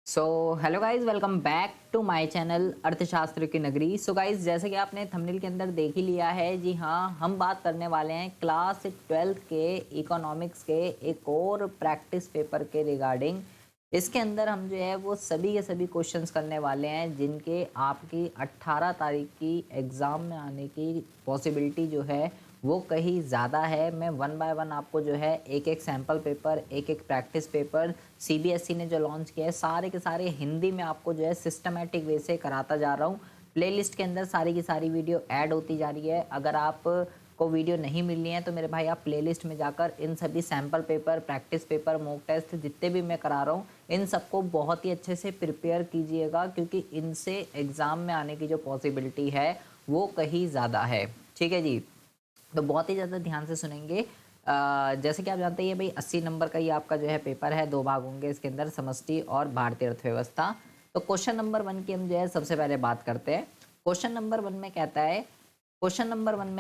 So hello guys, welcome back to my channel अर्थशास्त्र की नगरी। सो गाइज, जैसे कि आपने थंबनेल के अंदर देख ही लिया है, जी हाँ, हम बात करने वाले हैं क्लास 12th के इकोनॉमिक्स के एक और प्रैक्टिस पेपर के रिगार्डिंग। इसके अंदर हम जो है वो सभी के सभी क्वेश्चंस करने वाले हैं जिनके आपकी 18 तारीख की एग्ज़ाम में आने की पॉसिबिलिटी जो है वो कहीं ज़्यादा है। मैं वन बाय वन आपको जो है एक एक सैम्पल पेपर, एक एक प्रैक्टिस पेपर सीबीएसई ने जो लॉन्च किया है सारे के सारे हिंदी में आपको जो है सिस्टमेटिक वे से कराता जा रहा हूँ। प्लेलिस्ट के अंदर सारी की सारी वीडियो ऐड होती जा रही है। अगर आप को वीडियो नहीं मिलनी है तो मेरे भाई आप प्लेलिस्ट में जाकर इन सभी sample paper, practice paper, mock test जितने भी मैं करा रहा हूँ इन सबको बहुत ही अच्छे से प्रिपेयर कीजिएगा, क्योंकि इनसे एग्ज़ाम में आने की जो पॉसिबिलिटी है वो कहीं ज़्यादा है। ठीक है जी, तो बहुत ही ज़्यादा ध्यान से सुनेंगे। जैसे कि आप जानते हैं भाई 80 नंबर का ये आपका जो है पेपर है, दो भाग होंगे इसके अंदर, समष्टि और भारतीय अर्थव्यवस्था। तो क्वेश्चन नंबर 1 की हम जो है सबसे पहले बात करते हैं। क्वेश्चन नंबर 1 में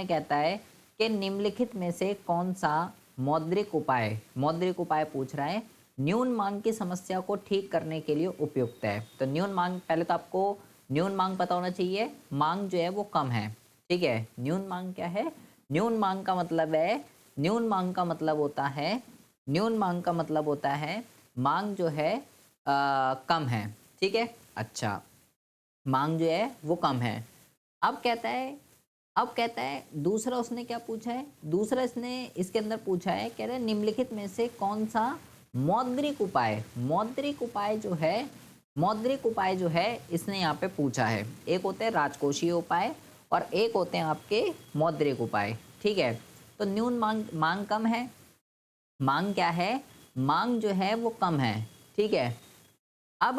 कहता है, कि निम्नलिखित में से कौन सा मौद्रिक उपाय पूछ रहा है, न्यून मांग की समस्या को ठीक करने के लिए उपयुक्त है। तो न्यून मांग, पहले तो आपको न्यून मांग पता होना चाहिए। मांग जो है वो कम है, ठीक है। न्यून मांग क्या है? न्यून मांग का मतलब है, मांग जो है कम है, ठीक है। अच्छा, मांग जो है वो कम है। अब कहता है, दूसरा उसने क्या पूछा है, दूसरा इसने इसके अंदर पूछा है, कह रहे हैं निम्नलिखित में से कौन सा मौद्रिक उपाय जो है इसने यहाँ पे पूछा है। एक होते हैं राजकोषीय उपाय और एक होते हैं आपके मौद्रिक उपाय, ठीक है। तो न्यून मांग कम है। मांग क्या है? मांग जो है वो कम है, ठीक है। अब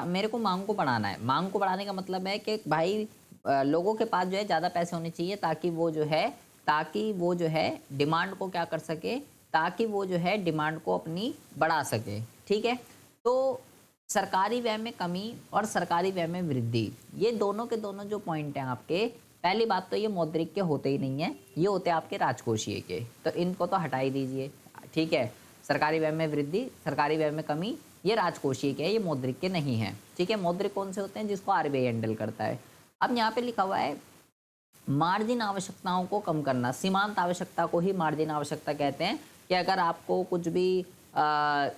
मेरे को मांग को बढ़ाना है। मांग को बढ़ाने का मतलब है कि भाई लोगों के पास जो है ज़्यादा पैसे होने चाहिए ताकि वो जो है डिमांड को क्या कर सके, ताकि वो जो है डिमांड को अपनी बढ़ा सके, ठीक है। तो सरकारी व्यय में कमी और सरकारी व्यय में वृद्धि, ये दोनों के दोनों जो पॉइंट हैं आपके, पहली बात तो ये मौद्रिक के होते ही नहीं है, ये होते हैं आपके राजकोषीय के, तो इनको तो हटा ही दीजिए, ठीक है। सरकारी व्यय में वृद्धि, सरकारी व्यय में कमी, ये राजकोषीय के है, ये मौद्रिक के नहीं है, ठीक है। मौद्रिक कौन से होते हैं? जिसको आरबीआई हैंडल करता है। अब यहाँ पे लिखा हुआ है मार्जिन आवश्यकताओं को कम करना। सीमांत आवश्यकता को ही मार्जिन आवश्यकता कहते हैं। कि अगर आपको कुछ भी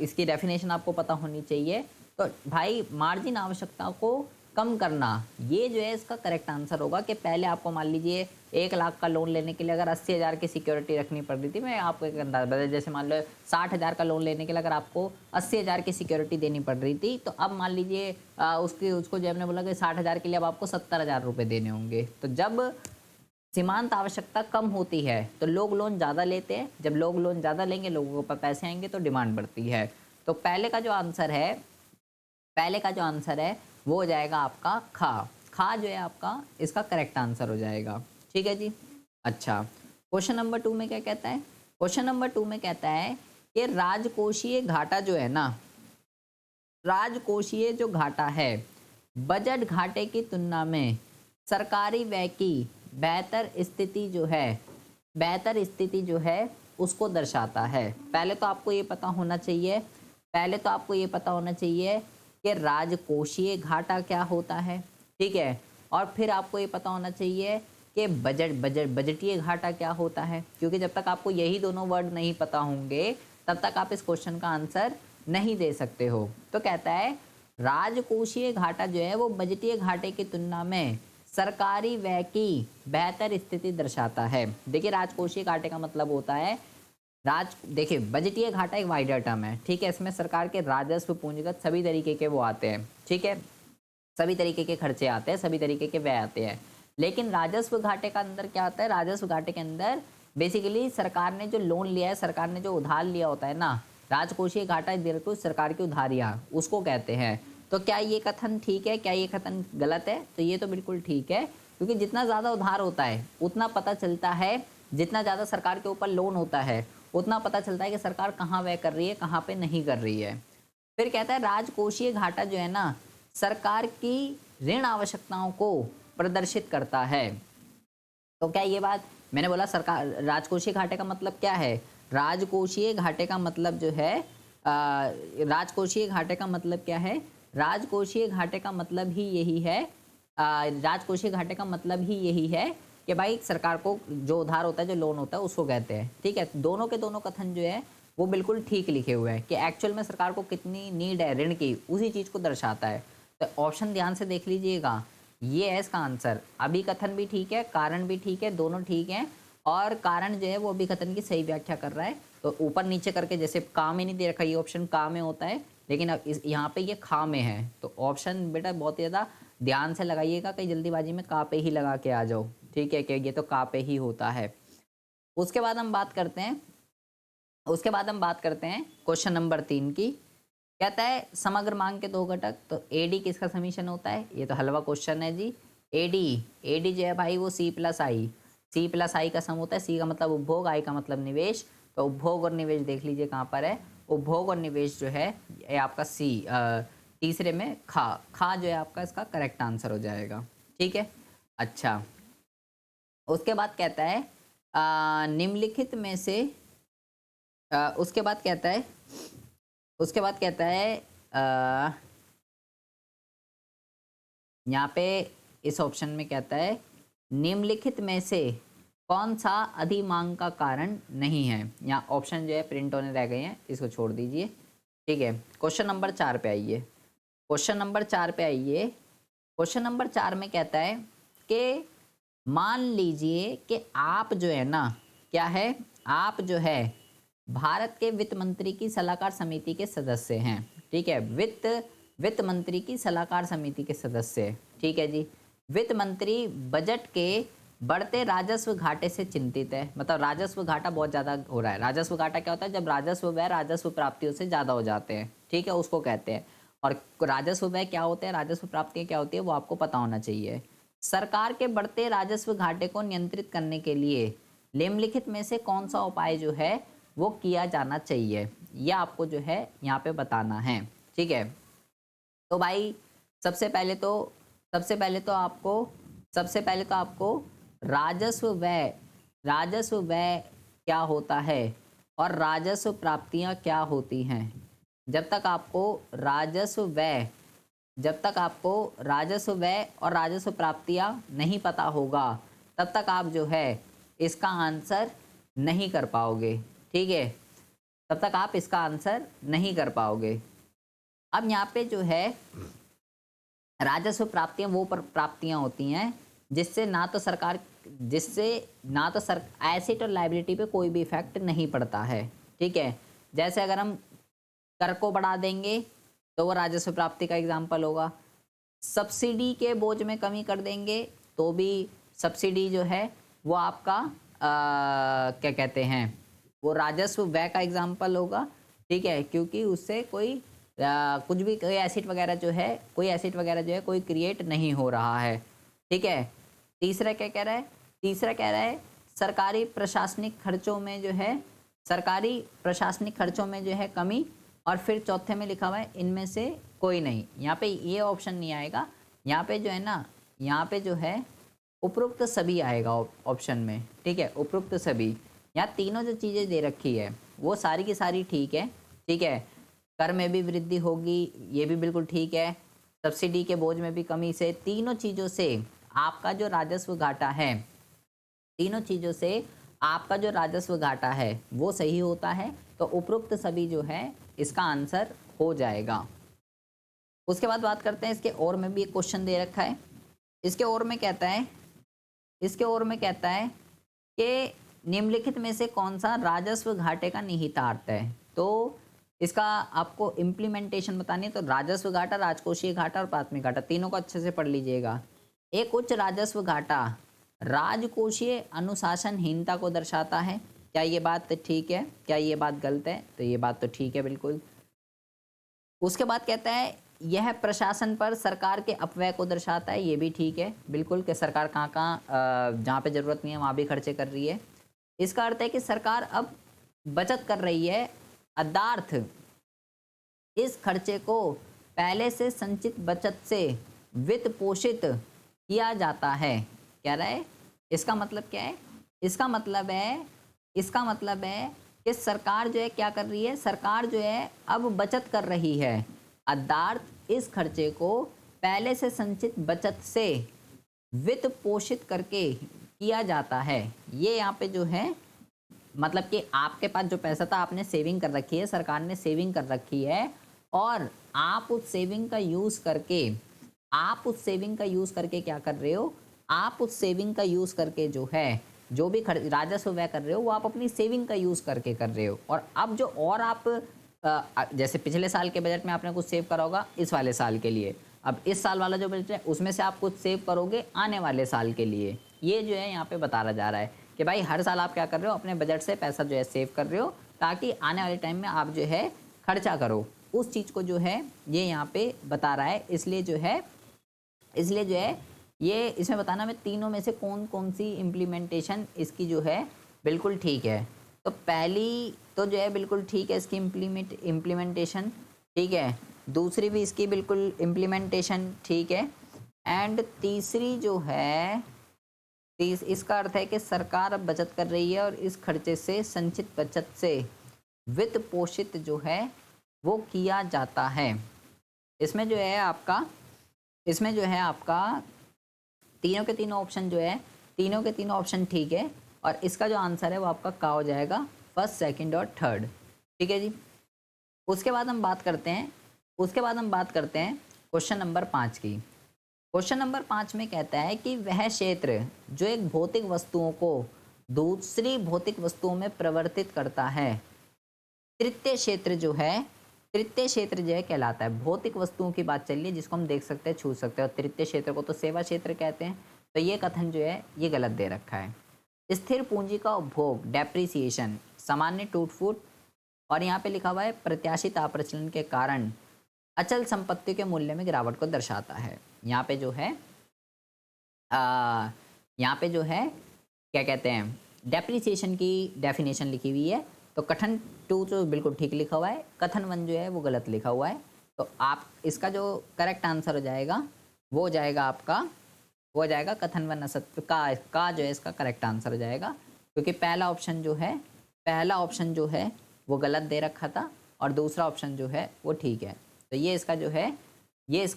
इसकी डेफिनेशन आपको पता होनी चाहिए, तो भाई मार्जिन आवश्यकता को कम करना, ये जो है इसका करेक्ट आंसर होगा। कि पहले आपको मान लीजिए 1 लाख का लोन लेने के लिए अगर 80,000 की सिक्योरिटी रखनी पड़ रही थी, मैं आपको एक अंदाज बता, जैसे मान लो 60,000 का लोन लेने के लिए अगर आपको 80,000 की सिक्योरिटी देनी पड़ रही थी, तो अब मान लीजिए उसको जब ने बोला कि 60,000 के लिए अब आपको 70,000 रुपये देने होंगे। तो जब सीमांत आवश्यकता कम होती है तो लोग लोन ज़्यादा लेते हैं। जब लोग लोन ज़्यादा लेंगे, लोगों के पास पैसे आएंगे तो डिमांड बढ़ती है। तो पहले का जो आंसर है वो हो जाएगा आपका खा जो है आपका इसका करेक्ट आंसर हो जाएगा, ठीक है जी। अच्छा, क्वेश्चन नंबर 2 में क्या कहता है? क्वेश्चन नंबर 2 में कहता है कि राजकोषीय घाटा जो है ना, राजकोषीय जो घाटा है बजट घाटे की तुलना में सरकारी व्यय की बेहतर स्थिति जो है उसको दर्शाता है। पहले तो आपको ये पता होना चाहिए कि राजकोषीय घाटा क्या होता है, ठीक है। और फिर आपको ये पता होना चाहिए कि बजटीय घाटा क्या होता है, क्योंकि जब तक आपको यही दोनों वर्ड नहीं पता होंगे तब तक आप इस क्वेश्चन का आंसर नहीं दे सकते हो। तो कहता है राजकोषीय घाटा जो है वो बजटीय घाटे की तुलना में सरकारी व्यय की बेहतर स्थिति दर्शाता है। देखिए, राजकोषीय घाटे का मतलब होता है देखिए, बजटीय घाटा एक वाइडर टर्म है, ठीक है। इसमें सरकार के राजस्व, पूंजीगत सभी तरीके के वो आते हैं, ठीक है। सभी तरीके के खर्चे आते हैं, सभी तरीके के व्यय आते हैं। लेकिन राजस्व घाटे का अंदर क्या आता है? राजस्व घाटे के अंदर बेसिकली सरकार ने जो लोन लिया है, सरकार ने जो उधार लिया होता है ना, राजकोषीय घाटा बिल्कुल सरकार की उधारियाँ उसको कहते हैं। तो क्या ये कथन ठीक है, क्या ये कथन गलत है? तो ये तो बिल्कुल ठीक है, क्योंकि जितना ज़्यादा उधार होता है उतना पता चलता है, जितना ज़्यादा सरकार के ऊपर लोन होता है उतना पता चलता है कि सरकार कहाँ व्यय कर रही है, कहाँ पे नहीं कर रही है। फिर कहता है राजकोषीय घाटा जो है ना, सरकार की ऋण आवश्यकताओं को प्रदर्शित करता है। तो क्या ये बात मैंने बोला, सरकार राजकोषीय घाटे का मतलब क्या है? राजकोषीय घाटे का मतलब जो है राजकोषीय घाटे का मतलब क्या है? राजकोषीय घाटे का मतलब ही यही है, राजकोषीय घाटे का मतलब ही यही है कि भाई सरकार को जो उधार होता है, जो लोन होता है, उसको कहते हैं। ठीक है, दोनों के दोनों कथन जो है वो बिल्कुल ठीक लिखे हुए हैं कि एक्चुअल में सरकार को कितनी नीड है ऋण की, उसी चीज़ को दर्शाता है। तो ऑप्शन ध्यान से देख लीजिएगा, ये है इसका आंसर। अभी कथन भी ठीक है, कारण भी ठीक है, दोनों ठीक हैं। और कारण जो है वो अभी कथन की सही व्याख्या कर रहा है। तो ऊपर नीचे करके, जैसे का में नहीं दे रखा, ये ऑप्शन का में होता है, लेकिन अब इस यहाँ पे ये खा में है। तो ऑप्शन बेटा बहुत ज़्यादा ध्यान से लगाइएगा, कहीं जल्दीबाजी में का पे ही लगा के आ जाओ। ठीक है, कि ये तो का पे ही होता है। उसके बाद हम बात करते हैं क्वेश्चन नंबर 3 की। कहता है समग्र मांग के दो घटक, तो एडी किसका समीशन होता है? ये तो हलवा क्वेश्चन है जी। एडी जो है भाई वो सी प्लस आई का सम होता है। सी का मतलब उपभोग, आई का मतलब निवेश। तो उपभोग और निवेश देख लीजिए कहाँ पर है। उपभोग और निवेश जो है ये आपका तीसरे में खा जो है आपका इसका करेक्ट आंसर हो जाएगा। ठीक है, अच्छा। उसके बाद कहता है निम्नलिखित में से उसके बाद कहता है यहाँ पे इस ऑप्शन में कहता है निम्नलिखित में से कौन सा अधिमांग का कारण नहीं है। यहाँ ऑप्शन जो है प्रिंट होने रह गए हैं, इसको छोड़ दीजिए। ठीक है, क्वेश्चन नंबर 4 पे आइए। क्वेश्चन नंबर 4 में कहता है कि मान लीजिए कि आप जो है ना, क्या है, आप जो है भारत के वित्त मंत्री की सलाहकार समिति के सदस्य हैं। ठीक है, वित्त मंत्री की सलाहकार समिति के सदस्य। ठीक है जी। वित्त मंत्री बजट के बढ़ते राजस्व घाटे से चिंतित है। मतलब राजस्व घाटा बहुत ज़्यादा हो रहा है। राजस्व घाटा क्या होता है? जब राजस्व व्यय राजस्व प्राप्तियों से ज़्यादा हो जाते हैं। ठीक है, उसको कहते हैं। और राजस्व व्यय क्या होते हैं, राजस्व प्राप्तियाँ क्या होती है, वो आपको पता होना चाहिए। सरकार के बढ़ते राजस्व घाटे को नियंत्रित करने के लिए निम्नलिखित में से कौन सा उपाय जो है वो किया जाना चाहिए, यह आपको जो है यहाँ पे बताना है। ठीक है, तो भाई सबसे पहले तो आपको राजस्व व्यय क्या होता है और राजस्व प्राप्तियाँ क्या होती हैं। जब तक आपको राजस्व व्यय और राजस्व प्राप्तियाँ नहीं पता होगा, तब तक आप जो है इसका आंसर नहीं कर पाओगे। ठीक है, तब तक आप इसका आंसर नहीं कर पाओगे। अब यहाँ पे जो है राजस्व प्राप्तियाँ वो प्राप्तियाँ होती हैं जिससे ना तो एसेट और लायबिलिटी पे कोई भी इफेक्ट नहीं पड़ता है। ठीक है, जैसे अगर हम कर को बढ़ा देंगे तो वो राजस्व प्राप्ति का एग्जाम्पल होगा। सब्सिडी के बोझ में कमी कर देंगे तो भी सब्सिडी जो है वो आपका क्या कहते हैं, वो राजस्व व्यय का एग्जाम्पल होगा। ठीक है, क्योंकि उससे कोई कुछ भी कोई एसिड वगैरह जो है कोई क्रिएट नहीं हो रहा है। ठीक है, तीसरा क्या कह रहा है, सरकारी प्रशासनिक खर्चों में जो है कमी। और फिर चौथे में लिखा हुआ है इनमें से कोई नहीं। यहाँ पे ये ऑप्शन नहीं आएगा, यहाँ पे जो है ना, यहाँ पे जो है उपरोक्त सभी आएगा ऑप्शन में। ठीक है, उपरोक्त सभी। यहाँ तीनों जो चीज़ें दे रखी है वो सारी की सारी ठीक है। ठीक है, कर में भी वृद्धि होगी, ये भी बिल्कुल ठीक है। सब्सिडी के बोझ में भी कमी से, तीनों चीज़ों से आपका जो राजस्व घाटा है वो सही होता है। तो उपरोक्त सभी जो है इसका आंसर हो जाएगा। उसके बाद बात करते हैं, इसके और में भी एक क्वेश्चन दे रखा है। इसके और में कहता है कि निम्नलिखित में से कौन सा राजस्व घाटे का निहितार्थ है। तो इसका आपको इम्प्लीमेंटेशन बतानी है। तो राजस्व घाटा, राजकोषीय घाटा और प्राथमिक घाटा, तीनों को अच्छे से पढ़ लीजिएगा। एक उच्च राजस्व घाटा राजकोषीय अनुशासनहीनता को दर्शाता है। क्या ये बात ठीक है? क्या ये बात गलत है? तो ये बात तो ठीक है बिल्कुल। उसके बाद कहता है यह प्रशासन पर सरकार के अपव्यय को दर्शाता है। ये भी ठीक है बिल्कुल, कि सरकार कहाँ जहाँ पे ज़रूरत नहीं है वहाँ भी खर्चे कर रही है। इसका अर्थ है कि सरकार अब बचत कर रही है, अदार्थ इस खर्चे को पहले से संचित बचत से वित्त पोषित किया जाता है। क्या रहा है? इसका मतलब क्या है? इसका मतलब है कि सरकार जो है क्या कर रही है, सरकार जो है अब बचत कर रही है, अर्थात इस खर्चे को पहले से संचित बचत से वित्त पोषित करके किया जाता है। ये यहाँ पे जो है मतलब कि आपके पास जो पैसा था आपने सेविंग कर रखी है, सरकार ने सेविंग कर रखी है, और आप उस सेविंग का यूज़ करके क्या कर रहे हो, आप उस सेविंग का यूज़ करके जो है जो भी राजस्व व्यय कर रहे हो वो आप अपनी सेविंग का यूज़ करके कर रहे हो। और अब जो और आप जैसे पिछले साल के बजट में आपने कुछ सेव करा होगा इस वाले साल के लिए, अब इस साल वाला जो बजट है उसमें से आप कुछ सेव करोगे आने वाले साल के लिए। ये जो है यहाँ पे बताया जा रहा है कि भाई हर साल आप क्या कर रहे हो, अपने बजट से पैसा जो है सेव कर रहे हो ताकि आने वाले टाइम में आप जो है खर्चा करो। उस चीज़ को जो है ये यहाँ पे बता रहा है। इसलिए जो है ये इसमें बताना मैं तीनों में से कौन कौन सी इम्प्लीमेंटेशन इसकी जो है बिल्कुल ठीक है। तो पहली तो जो है बिल्कुल ठीक है इसकी इम्प्लीमेंटेशन, ठीक है। दूसरी भी इसकी बिल्कुल इम्प्लीमेंटेशन ठीक है। एंड तीसरी जो है इसका अर्थ है कि सरकार अब बचत कर रही है और इस खर्चे से संचित बचत से वित्त पोषित जो है वो किया जाता है। इसमें जो है आपका तीनों के तीनों ऑप्शन ठीक है, और इसका जो आंसर है वो आपका का हो जाएगा, फर्स्ट, सेकंड और थर्ड, ठीक है जी। उसके बाद हम बात करते हैं क्वेश्चन नंबर 5 की। क्वेश्चन नंबर 5 में कहता है कि वह क्षेत्र जो एक भौतिक वस्तुओं को दूसरी भौतिक वस्तुओं में परिवर्तित करता है, तृतीय क्षेत्र जो है कहलाता है। भौतिक वस्तुओं की बात चल रही है जिसको हम देख सकते हैं, छू सकते हैं, और तृतीय क्षेत्र को तो सेवा क्षेत्र कहते हैं। तो ये कथन जो है ये गलत दे रखा है। स्थिर पूंजी का उपभोग, डेप्रिसिएशन, सामान्य टूट फूट, और यहाँ पे लिखा हुआ है प्रत्याशित अप्रचलन के कारण अचल संपत्ति के मूल्य में गिरावट को दर्शाता है। यहाँ पे जो है क्या कहते हैं, डेप्रिसिएशन की डेफिनेशन लिखी हुई है। तो कथन 2 तो बिल्कुल ठीक लिखा हुआ है, कथन 1 जो है वो गलत लिखा हुआ है। तो आप इसका जो करेक्ट आंसर हो जाएगा वो हो जाएगा कथन 1 असत्य का जो है इसका करेक्ट आंसर हो जाएगा, क्योंकि पहला ऑप्शन जो है वो गलत दे रखा था और दूसरा ऑप्शन जो है वो ठीक है। तो ये इसका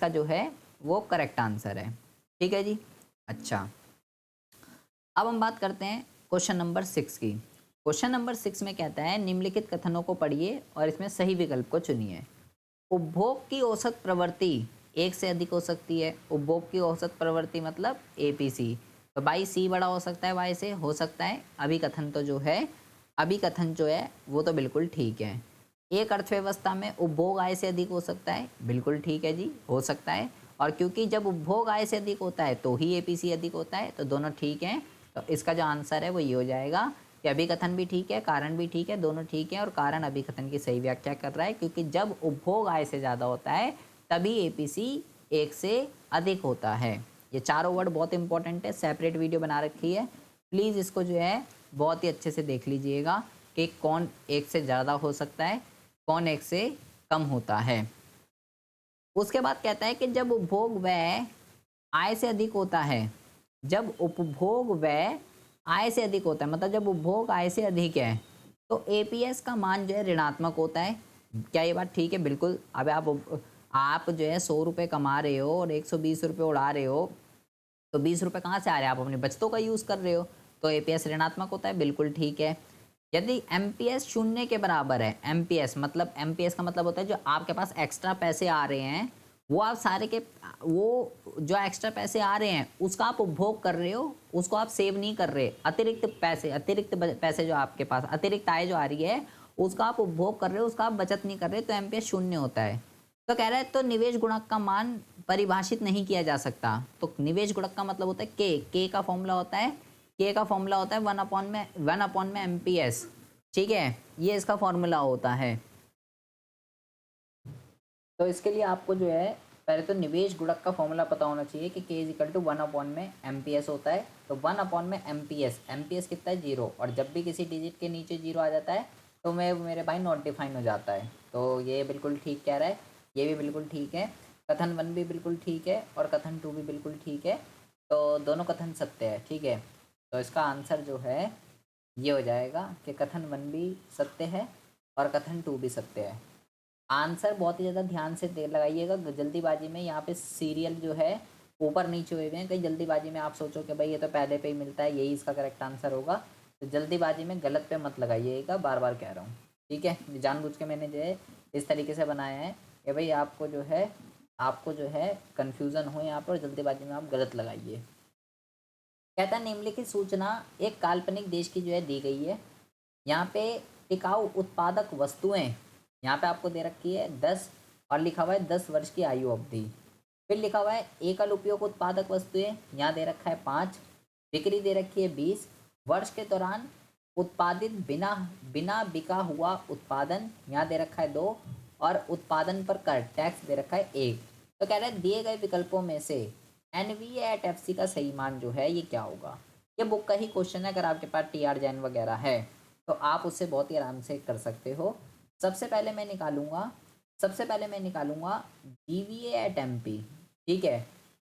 जो है वो करेक्ट आंसर है, ठीक है जी। अच्छा, अब हम बात करते हैं क्वेश्चन नंबर 6 की। क्वेश्चन नंबर 6 में कहता है निम्नलिखित कथनों को पढ़िए और इसमें सही विकल्प को चुनिए। उपभोग की औसत प्रवृत्ति एक से अधिक हो सकती है। उपभोग की औसत प्रवृत्ति मतलब एपीसी। तो भाई सी बड़ा हो सकता है वाई से, हो सकता है। अभी कथन जो है वो तो बिल्कुल ठीक है। एक अर्थव्यवस्था में उपभोग आय से अधिक हो सकता है, बिल्कुल ठीक है जी, हो सकता है। और क्योंकि जब उपभोग आय से अधिक होता है तो ही एपीसी अधिक होता है, तो दोनों ठीक हैं। तो इसका जो आंसर है वो ये हो जाएगा कि अभिकथन भी ठीक है, कारण भी ठीक है, दोनों ठीक है। और कारण अभिकथन की सही व्याख्या कर रहा है, क्योंकि जब उपभोग आय से ज़्यादा होता है तभी एपीसी एक से अधिक होता है। ये चारों वर्ड बहुत इंपॉर्टेंट है, सेपरेट वीडियो बना रखी है, प्लीज़ इसको जो है बहुत ही अच्छे से देख लीजिएगा कि कौन एक से ज़्यादा हो सकता है, कौन एक से कम होता है। उसके बाद कहता है कि जब उपभोग व्यय आय से अधिक होता है, मतलब जब उपभोग आय से अधिक है तो एपीएस का मान जो है ऋणात्मक होता है। क्या ये बात ठीक है? बिल्कुल। अब आप जो है 100 रुपये कमा रहे हो और 120 रुपये उड़ा रहे हो, तो 20 रुपये कहाँ से आ रहे हैं? आप अपनी बचतों का यूज़ कर रहे हो, तो एपीएस ऋणात्मक होता है, बिल्कुल ठीक है। यदि एमपीएस शून्य के बराबर है, एमपीएस का मतलब होता है जो आपके पास एक्स्ट्रा पैसे आ रहे हैं वो आप सारे के वो जो एक्स्ट्रा पैसे आ रहे हैं उसका आप उपभोग कर रहे हो, उसको आप सेव नहीं कर रहे। अतिरिक्त पैसे जो आपके पास अतिरिक्त आय जो आ रही है उसका आप उपभोग कर रहे हो, उसका आप बचत नहीं कर रहे, तो एमपीएस शून्य होता है। तो कह रहा है तो निवेश गुणक का मान परिभाषित नहीं किया जा सकता। तो निवेश गुणक का मतलब होता है के का फॉर्मूला होता है 1 में एमपीएस, ठीक है, ये इसका फॉर्मूला होता है। तो इसके लिए आपको जो है पहले तो निवेश गुणक का फॉर्मूला पता होना चाहिए कि के इज इक्वल टू 1 में एमपीएस होता है। तो 1 में एमपीएस कितना है? 0। और जब भी किसी डिजिट के नीचे 0 आ जाता है तो मेरे भाई नॉट डिफाइन हो जाता है। तो ये बिल्कुल ठीक कह रहा है, ये भी बिल्कुल ठीक है। कथन 1 भी बिल्कुल ठीक है और कथन 2 भी बिल्कुल ठीक है। तो दोनों कथन सत्य है, ठीक है। तो इसका आंसर जो है ये हो जाएगा कि कथन 1 भी सत्य है और कथन 2 भी सत्य है। आंसर बहुत ही ज़्यादा ध्यान से दे लगाइएगा, जल्दीबाजी में यहाँ पे सीरियल जो है ऊपर नीचे हुए हैं, कहीं जल्दीबाजी में आप सोचो कि भाई ये तो पहले पे ही मिलता है, यही इसका करेक्ट आंसर होगा, तो जल्दीबाजी में गलत पे मत लगाइएगा, बार बार कह रहा हूँ, ठीक है। जानबूझ के मैंने जो है इस तरीके से बनाया है कि भाई आपको जो है कन्फ्यूज़न हो यहाँ पर, जल्दीबाजी में आप गलत लगाइए। कहता है निम्नलिखित सूचना एक काल्पनिक देश की जो है दी गई है। यहाँ पे टिकाऊ उत्पादक वस्तुएं यहाँ पे आपको दे रखी है 10 और लिखा हुआ है 10 वर्ष की आयु अवधि। फिर लिखा हुआ है एकल उपयोग उत्पादक वस्तुएं, यहाँ दे रखा है 5, बिक्री दे रखी है 20, वर्ष के दौरान उत्पादित बिना बिना बिका हुआ उत्पादन, यहाँ दे रखा है 2, और उत्पादन पर कर टैक्स दे रखा है 1। तो कह रहा है दिए गए विकल्पों में से NVA@FC का सही मान जो है ये क्या होगा। ये बुक का ही क्वेश्चन है, अगर आपके पास TR जैन वगैरह है तो आप उससे बहुत ही आराम से कर सकते हो। सबसे पहले मैं निकालूंगा GVA@MP, ठीक है,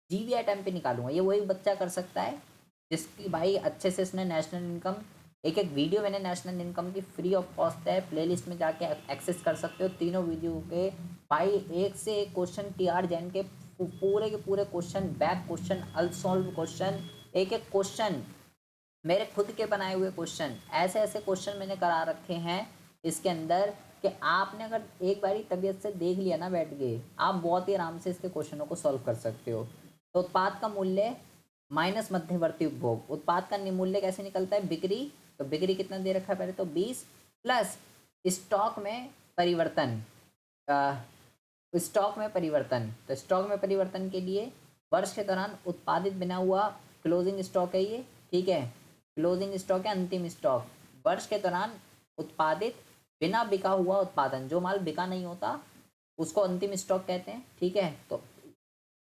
GVA@MP निकालूंगा। ये वही बच्चा कर सकता है जिसकी भाई अच्छे से इसने नेशनल इनकम, एक वीडियो मैंने नेशनल इनकम की फ्री ऑफ कॉस्ट है, प्लेलिस्ट में जाके एक्सेस कर सकते हो। तीनों वीडियो के भाई एक से एक क्वेश्चन TR जैन के पूरे के पूरे question, back question, unsolved question, एक एक क्वेश्चन मेरे खुद के बनाए हुए क्वेश्चन, ऐसे ऐसे क्वेश्चन मैंने करा रखे हैं इसके अंदर कि आपने अगर एक बारी तबीयत से देख लिया ना बैठ के, आप बहुत ही आराम से इसके क्वेश्चनों को सॉल्व कर सकते हो। तो उत्पाद का मूल्य माइनस मध्यवर्ती उपभोग, उत्पाद का मूल्य कैसे निकलता है, बिक्री, तो बिक्री कितना दे रखा है पहले तो 20 प्लस स्टॉक में परिवर्तन, स्टॉक में परिवर्तन, तो स्टॉक में परिवर्तन के लिए वर्ष के दौरान उत्पादित बिना हुआ क्लोजिंग स्टॉक है ये, ठीक है, क्लोजिंग स्टॉक है अंतिम स्टॉक, वर्ष के दौरान उत्पादित बिना बिका हुआ उत्पादन, जो माल बिका नहीं होता उसको अंतिम स्टॉक कहते हैं, ठीक है। तो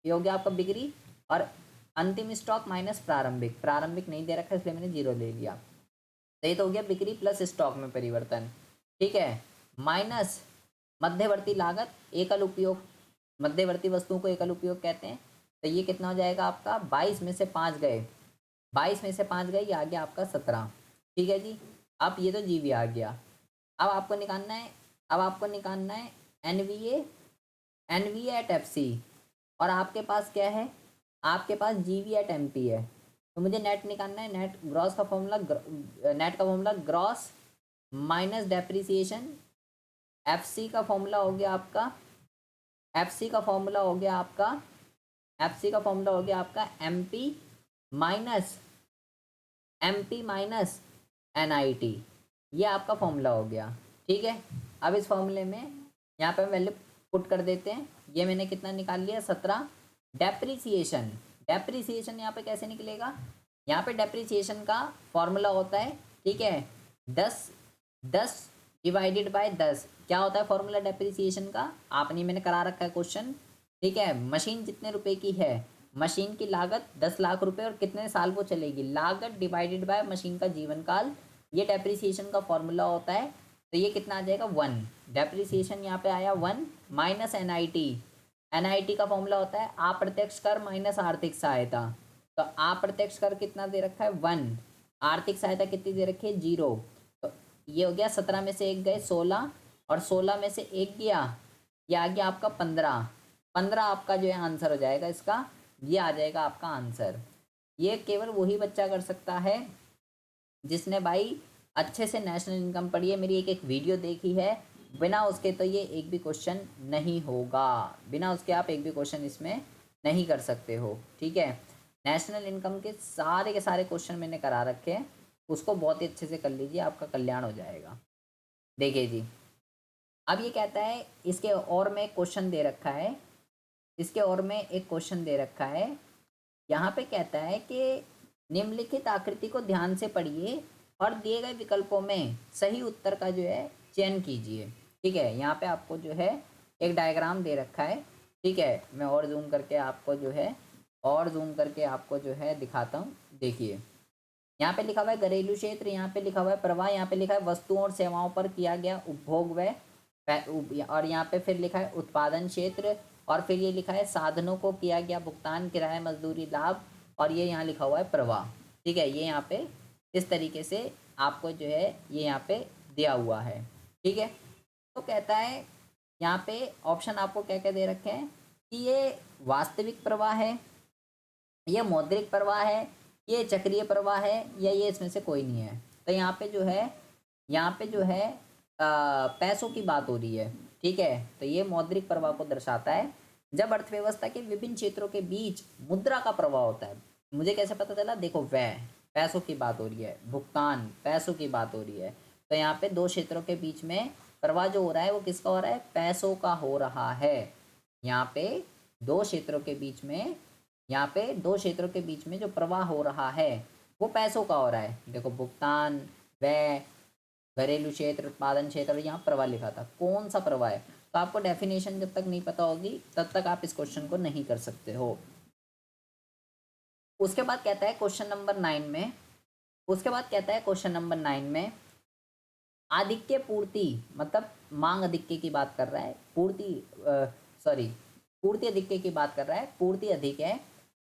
ये हो गया आपका बिक्री, और अंतिम स्टॉक माइनस प्रारंभिक, प्रारंभिक नहीं दे रखा इसलिए मैंने 0 ले लिया, तो ये तो हो गया बिक्री प्लस स्टॉक में परिवर्तन, ठीक है, माइनस मध्यवर्ती लागत, एकल उपयोग, मध्यवर्ती वस्तुओं को एकल उपयोग कहते हैं, तो ये कितना हो जाएगा आपका 22 में से 5 गए, 22 में से 5 गए, ये आ गया आपका 17, ठीक है जी। अब ये तो GV आ गया। अब आपको निकालना है NVA@FC, और आपके पास क्या है, आपके पास GV@MP है, तो मुझे नेट निकालना है। नेट का formula gross minus depreciation, FC का फॉर्मूला हो गया आपका MP माइनस NIT, ये आपका फॉर्मूला हो गया, ठीक है। अब इस फॉर्मूले में यहाँ पे वैल्यू पुट कर देते हैं, ये मैंने कितना निकाल लिया 17। डेप्रिसिएशन यहाँ पे कैसे निकलेगा, यहाँ पे डेप्रिसिएशन का फॉर्मूला होता है, ठीक है, 10 डिवाइडेड बाय 10, क्या होता है फॉर्मूला डेप्रिसिएशन का, आपने मैंने करा रखा है क्वेश्चन, ठीक है। मशीन जितने रुपए की है, मशीन की लागत 10 लाख रुपए और कितने साल वो चलेगी, लागत डिवाइडेड बाय मशीन का जीवन काल, ये डेप्रिसिएशन का फॉर्मूला होता है। तो ये कितना आ जाएगा 1, डेप्रिसिएशन यहाँ पे आया 1 माइनस NIT का फॉर्मूला होता है अप्रत्यक्ष कर माइनस आर्थिक सहायता, तो अप्रत्यक्ष कर कितना दे रखा है 1, आर्थिक सहायता कितनी दे रखी है 0, तो ये हो गया 17 में से 1 गए 16, और 16 में से 1 गया, ये आ गया आपका 15 आपका जो है आंसर हो जाएगा इसका, ये आ जाएगा आपका आंसर। ये केवल वही बच्चा कर सकता है जिसने भाई अच्छे से नेशनल इनकम पढ़ी है, मेरी एक वीडियो देखी है, बिना उसके तो ये एक भी क्वेश्चन नहीं होगा, बिना उसके आप एक भी क्वेश्चन इसमें नहीं कर सकते हो, ठीक है। नेशनल इनकम के सारे क्वेश्चन मैंने करा रखे हैं, उसको बहुत ही अच्छे से कर लीजिए, आपका कल्याण हो जाएगा। देखिए जी, अब ये कहता है इसके और में एक क्वेश्चन दे रखा है, यहाँ पे कहता है कि निम्नलिखित आकृति को ध्यान से पढ़िए और दिए गए विकल्पों में सही उत्तर का जो है चयन कीजिए, ठीक है। यहाँ पे आपको जो है एक डायग्राम दे रखा है, ठीक है, मैं और जूम करके आपको जो है दिखाता हूँ। देखिए यहाँ पे लिखा हुआ है घरेलू क्षेत्र, यहाँ पे लिखा हुआ है प्रवाह, यहाँ पे लिखा है वस्तुओं और सेवाओं पर किया गया उपभोग व्यय, और यहाँ पे फिर लिखा है उत्पादन क्षेत्र, और फिर ये लिखा है साधनों को किया गया भुगतान, किराया, मजदूरी, लाभ, और ये यहाँ लिखा हुआ है प्रवाह, ठीक है। ये यहाँ पे इस तरीके से आपको जो है ये यहाँ पे दिया हुआ है, ठीक है। तो कहता है यहाँ पे ऑप्शन आपको क्या क्या दे रखे हैं कि ये वास्तविक प्रवाह है, ये मौद्रिक प्रवाह है, ये चक्रीय प्रवाह है, या ये इसमें से कोई नहीं है। तो यहाँ पे जो है पैसों की बात हो रही है, ठीक है। तो ये मौद्रिक प्रवाह को दर्शाता है जब अर्थव्यवस्था के विभिन्न क्षेत्रों के बीच मुद्रा का प्रवाह होता है। मुझे कैसे पता चला, देखो व्यय पैसों की बात हो रही है, भुगतान पैसों की बात हो रही है। तो यहाँ पे दो क्षेत्रों के बीच में प्रवाह जो हो रहा है वो किसका हो रहा है, पैसों का हो रहा है। यहाँ पे दो क्षेत्रों के बीच में जो प्रवाह हो रहा है वो पैसों का हो रहा है। देखो भुगतान, व्यय, घरेलू क्षेत्र, उत्पादन क्षेत्र, यहाँ प्रवाह लिखा था, कौन सा प्रवाह है। तो आपको डेफिनेशन जब तक नहीं पता होगी तब तक आप इस क्वेश्चन को नहीं कर सकते हो। उसके बाद कहता है क्वेश्चन नंबर 9 में आधिक्य पूर्ति, मतलब मांग आधिक्य की बात कर रहा है, पूर्ति आधिक्य की बात कर रहा है। पूर्ति अधिक है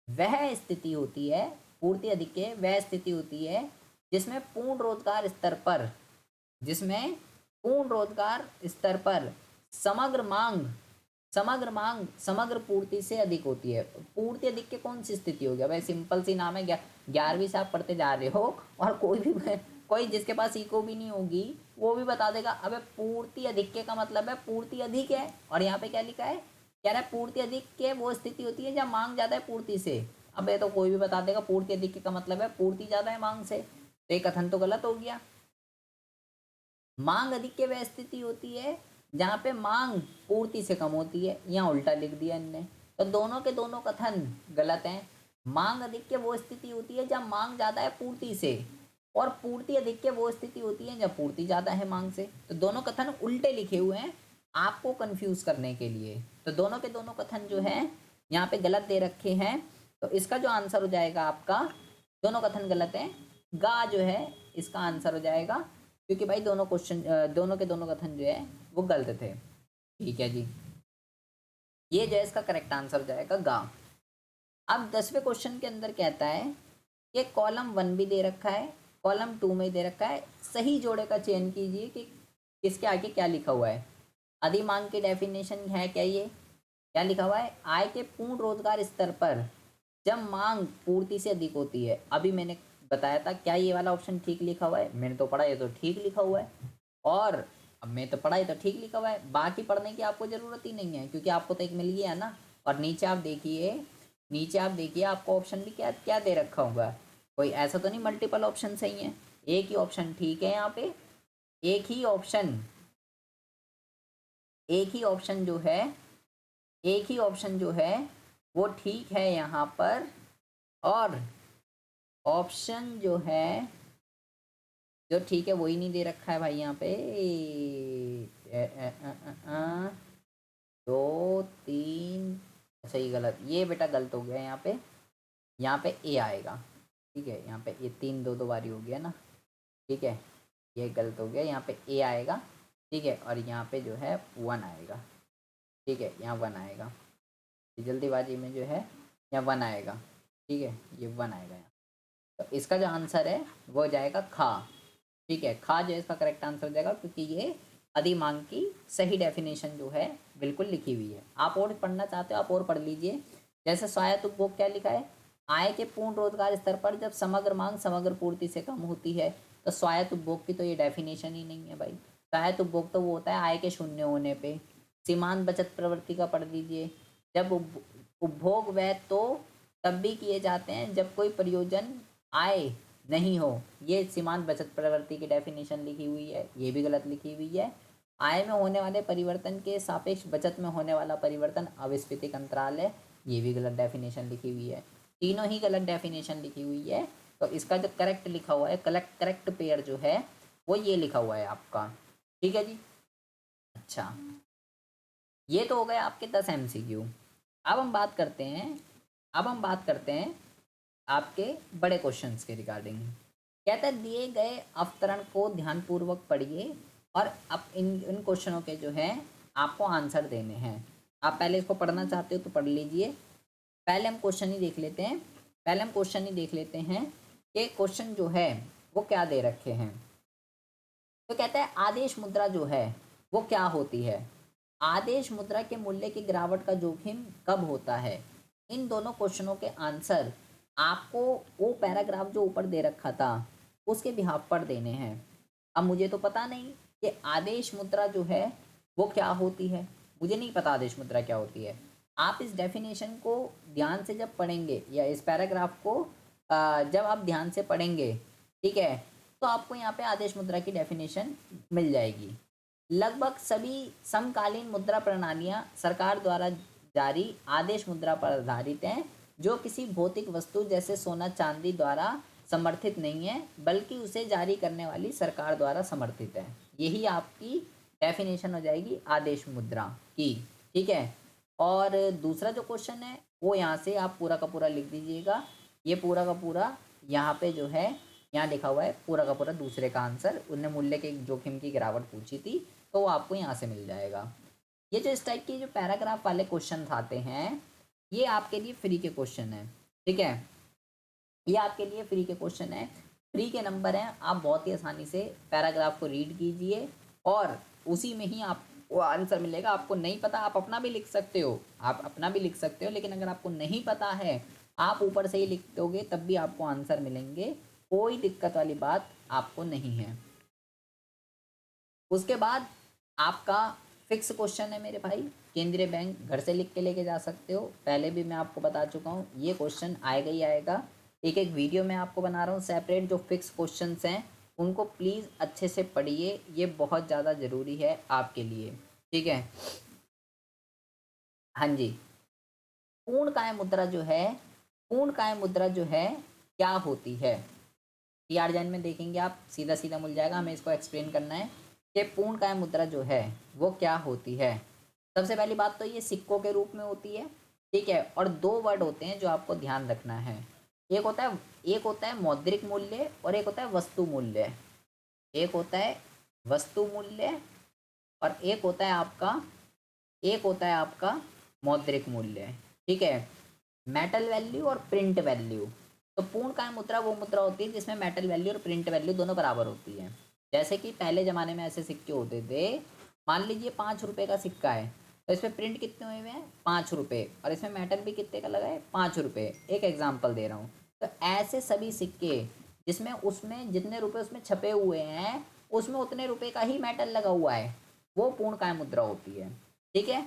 वह स्थिति होती है, पूर्ति अधिक है वह स्थिति होती है जिसमें पूर्ण रोजगार स्तर पर समग्र पूर्ति से अधिक होती है। पूर्ति अधिक के कौन सी स्थिति हो गया भाई, सिंपल सी नाम है, 11वीं से आप पढ़ते जा रहे हो और कोई जिसके पास इको भी नहीं होगी वो भी बता देगा, अबे पूर्ति अधिक का मतलब है पूर्ति अधिक है। और यहाँ पे क्या लिखा है, कह रहा है पूर्ति अधिक के वो स्थिति होती है जब मांग ज्यादा है पूर्ति से। अब ये तो कोई भी बता देगा पूर्ति अधिक का मतलब है पूर्ति ज्यादा है मांग से, तो ये कथन तो गलत हो गया। मांग अधिक के वह स्थिति होती है जहाँ पे मांग पूर्ति से कम होती है, यहाँ उल्टा लिख दिया इनने, तो दोनों के दोनों कथन गलत हैं। मांग अधिक के वो स्थिति होती है जब मांग ज्यादा है पूर्ति से, और पूर्ति अधिक के वो स्थिति होती है जब पूर्ति ज्यादा है मांग से। तो दोनों कथन उल्टे लिखे हुए हैं आपको कंफ्यूज करने के लिए। तो दोनों के दोनों कथन जो है यहाँ पे गलत दे रखे हैं। तो इसका जो आंसर हो जाएगा आपका, दोनों कथन गलत हैं, गा जो है इसका आंसर हो जाएगा, क्योंकि भाई दोनों के दोनों कथन जो है वो गलत थे, ठीक है जी। ये जो है इसका करेक्ट आंसर हो जाएगा गा। अब 10वें क्वेश्चन के अंदर कहता है कि कॉलम 1 भी दे रखा है, कॉलम 2 में दे रखा है, सही जोड़े का चयन कीजिए कि किसके आगे क्या लिखा हुआ है। अधिमांग की डेफिनेशन है क्या, ये क्या लिखा हुआ है, आय के पूर्ण रोजगार स्तर पर जब मांग पूर्ति से अधिक होती है। अभी मैंने बताया था, क्या ये वाला ऑप्शन ठीक लिखा हुआ है, मैंने तो पढ़ा ये तो ठीक लिखा हुआ है, और अब मैं तो पढ़ा ये तो ठीक लिखा हुआ है, बाकी पढ़ने की आपको ज़रूरत ही नहीं है क्योंकि आपको तो एक मिल गया है ना। और नीचे आप देखिए आपको ऑप्शन भी क्या क्या दे रखा होगा, कोई ऐसा तो नहीं मल्टीपल ऑप्शन सही है, एक ही ऑप्शन ठीक है यहाँ पे, एक ही ऑप्शन जो है वो ठीक है यहाँ पर। और ऑप्शन जो है जो ठीक है वही नहीं दे रखा है भाई यहाँ पे, 2 3, अच्छा ये गलत, ये बेटा गलत हो गया यहाँ पे ए आएगा, ठीक है। यहाँ पे ये 3 2 बारी हो गया ना, ठीक है, ये गलत हो गया, यहाँ पे ए आएगा, ठीक है। और यहाँ पे जो है 1 आएगा, ठीक है, यहाँ 1 आएगा, जल्दीबाजी में जो है यहाँ 1 आएगा, ठीक है, ये 1 आएगा यहाँ। तो इसका जो आंसर है वो हो जाएगा खा, ठीक है, खा जो है इसका करेक्ट आंसर हो जाएगा, क्योंकि ये अधिमांग की सही डेफिनेशन जो है बिल्कुल लिखी हुई है। आप और पढ़ना चाहते हो आप और पढ़ लीजिए। जैसे स्वायत्त उपभोग क्या लिखा है, आय के पूर्ण रोजगार स्तर पर जब समग्र मांग समग्र पूर्ति से कम होती है। तो स्वायत्त उपभोग की तो ये डेफिनेशन ही नहीं है भाई। स्वायत्त उपभोग तो वो होता है आय के शून्य होने पे। सीमांत बचत प्रवृत्ति का पढ़ लीजिए, जब उपभोग व्यय तो तब भी किए जाते हैं जब कोई प्रयोजन आय नहीं हो। ये सीमांत बचत प्रवृत्ति की डेफिनेशन लिखी हुई है, ये भी गलत लिखी हुई है। आय में होने वाले परिवर्तन के सापेक्ष बचत में होने वाला परिवर्तन अविस्फीतिक अंतराल है, ये भी गलत डेफिनेशन लिखी हुई है। तीनों ही गलत डेफिनेशन लिखी हुई है। तो इसका जो करेक्ट लिखा हुआ है, करेक्ट पेयर जो है वो ये लिखा हुआ है आपका, ठीक है जी। अच्छा, ये तो हो गए आपके 10 MCQ। अब हम बात करते हैं आपके बड़े क्वेश्चंस के रिगार्डिंग। कहता है दिए गए अवतरण को ध्यानपूर्वक पढ़िए और अब इन क्वेश्चनों के जो है आपको आंसर देने हैं। आप पहले इसको पढ़ना चाहते हो तो पढ़ लीजिए। पहले हम क्वेश्चन ही देख लेते हैं कि क्वेश्चन जो है वो क्या दे रखे हैं। तो कहता है आदेश मुद्रा जो है वो क्या होती है, आदेश मुद्रा के मूल्य की गिरावट का जोखिम कब होता है। इन दोनों क्वेश्चनों के आंसर आपको वो पैराग्राफ जो ऊपर दे रखा था उसके बिहाफ पर देने हैं। अब मुझे तो पता नहीं कि आदेश मुद्रा जो है वो क्या होती है, मुझे नहीं पता आदेश मुद्रा क्या होती है। आप इस डेफिनेशन को ध्यान से जब पढ़ेंगे या इस पैराग्राफ को जब आप ध्यान से पढ़ेंगे, ठीक है, तो आपको यहाँ पे आदेश मुद्रा की डेफिनेशन मिल जाएगी। लगभग सभी समकालीन मुद्रा प्रणालियाँ सरकार द्वारा जारी आदेश मुद्रा पर आधारित हैं, जो किसी भौतिक वस्तु जैसे सोना चांदी द्वारा समर्थित नहीं है, बल्कि उसे जारी करने वाली सरकार द्वारा समर्थित है। यही आपकी डेफिनेशन हो जाएगी आदेश मुद्रा की, ठीक है। और दूसरा जो क्वेश्चन है वो यहाँ से आप पूरा का पूरा लिख दीजिएगा। ये पूरा का पूरा यहाँ पे जो है यहाँ लिखा हुआ है पूरा का पूरा दूसरे का आंसर, उनने मूल्य के जोखिम की गिरावट पूछी थी तो वो आपको यहाँ से मिल जाएगा। ये जो इस टाइप के जो पैराग्राफ वाले क्वेश्चन आते हैं ये आपके लिए फ्री के क्वेश्चन है, ठीक है, ये आपके लिए फ्री के क्वेश्चन है, फ्री के नंबर हैं। आप बहुत ही आसानी से पैराग्राफ को रीड कीजिए और उसी में ही आपको आंसर मिलेगा। आपको नहीं पता आप अपना भी लिख सकते हो, आप अपना भी लिख सकते हो, लेकिन अगर आपको नहीं पता है आप ऊपर से ही लिख दोगे तब भी आपको आंसर मिलेंगे, कोई दिक्कत वाली बात आपको नहीं है। उसके बाद आपका फिक्स क्वेश्चन है मेरे भाई, केंद्रीय बैंक घर से लिख के लेके जा सकते हो, पहले भी मैं आपको बता चुका हूँ ये क्वेश्चन आएगा ही आएगा। एक एक वीडियो मैं आपको बना रहा हूँ सेपरेट, जो फिक्स क्वेश्चंस हैं उनको प्लीज़ अच्छे से पढ़िए, ये बहुत ज़्यादा ज़रूरी है आपके लिए, ठीक है। हाँ जी, पूर्ण कायम मुद्रा जो है, पूर्ण कायम मुद्रा जो है क्या होती है, टीआर जैन में देखेंगे आप सीधा सीधा मिल जाएगा। हमें इसको एक्सप्लेन करना है कि पूर्ण कायम मुद्रा जो है वो क्या होती है। सबसे पहली बात तो ये सिक्कों के रूप में होती है, ठीक है, और दो वर्ड होते हैं जो आपको ध्यान रखना है, एक होता है मौद्रिक मूल्य और एक होता है वस्तु मूल्य। एक होता है वस्तु मूल्य और एक होता है आपका मौद्रिक मूल्य, ठीक है, मेटल वैल्यू और प्रिंट वैल्यू। तो पूर्ण कायम मुद्रा वो मुद्रा होती है जिसमें मेटल वैल्यू और प्रिंट वैल्यू दोनों बराबर होती है। जैसे कि पहले ज़माने में ऐसे सिक्के होते थे, मान लीजिए 5 रुपये का सिक्का है तो इसमें प्रिंट कितने हुए हैं 5 रुपये, और इसमें मेटल भी कितने का लगा है 5 रुपये, एक एग्जाम्पल दे रहा हूँ। तो ऐसे सभी सिक्के जिसमें उसमें जितने रुपए उसमें छपे हुए हैं उसमें उतने रुपए का ही मेटल लगा हुआ है, वो पूर्ण कायम मुद्रा होती है, ठीक है।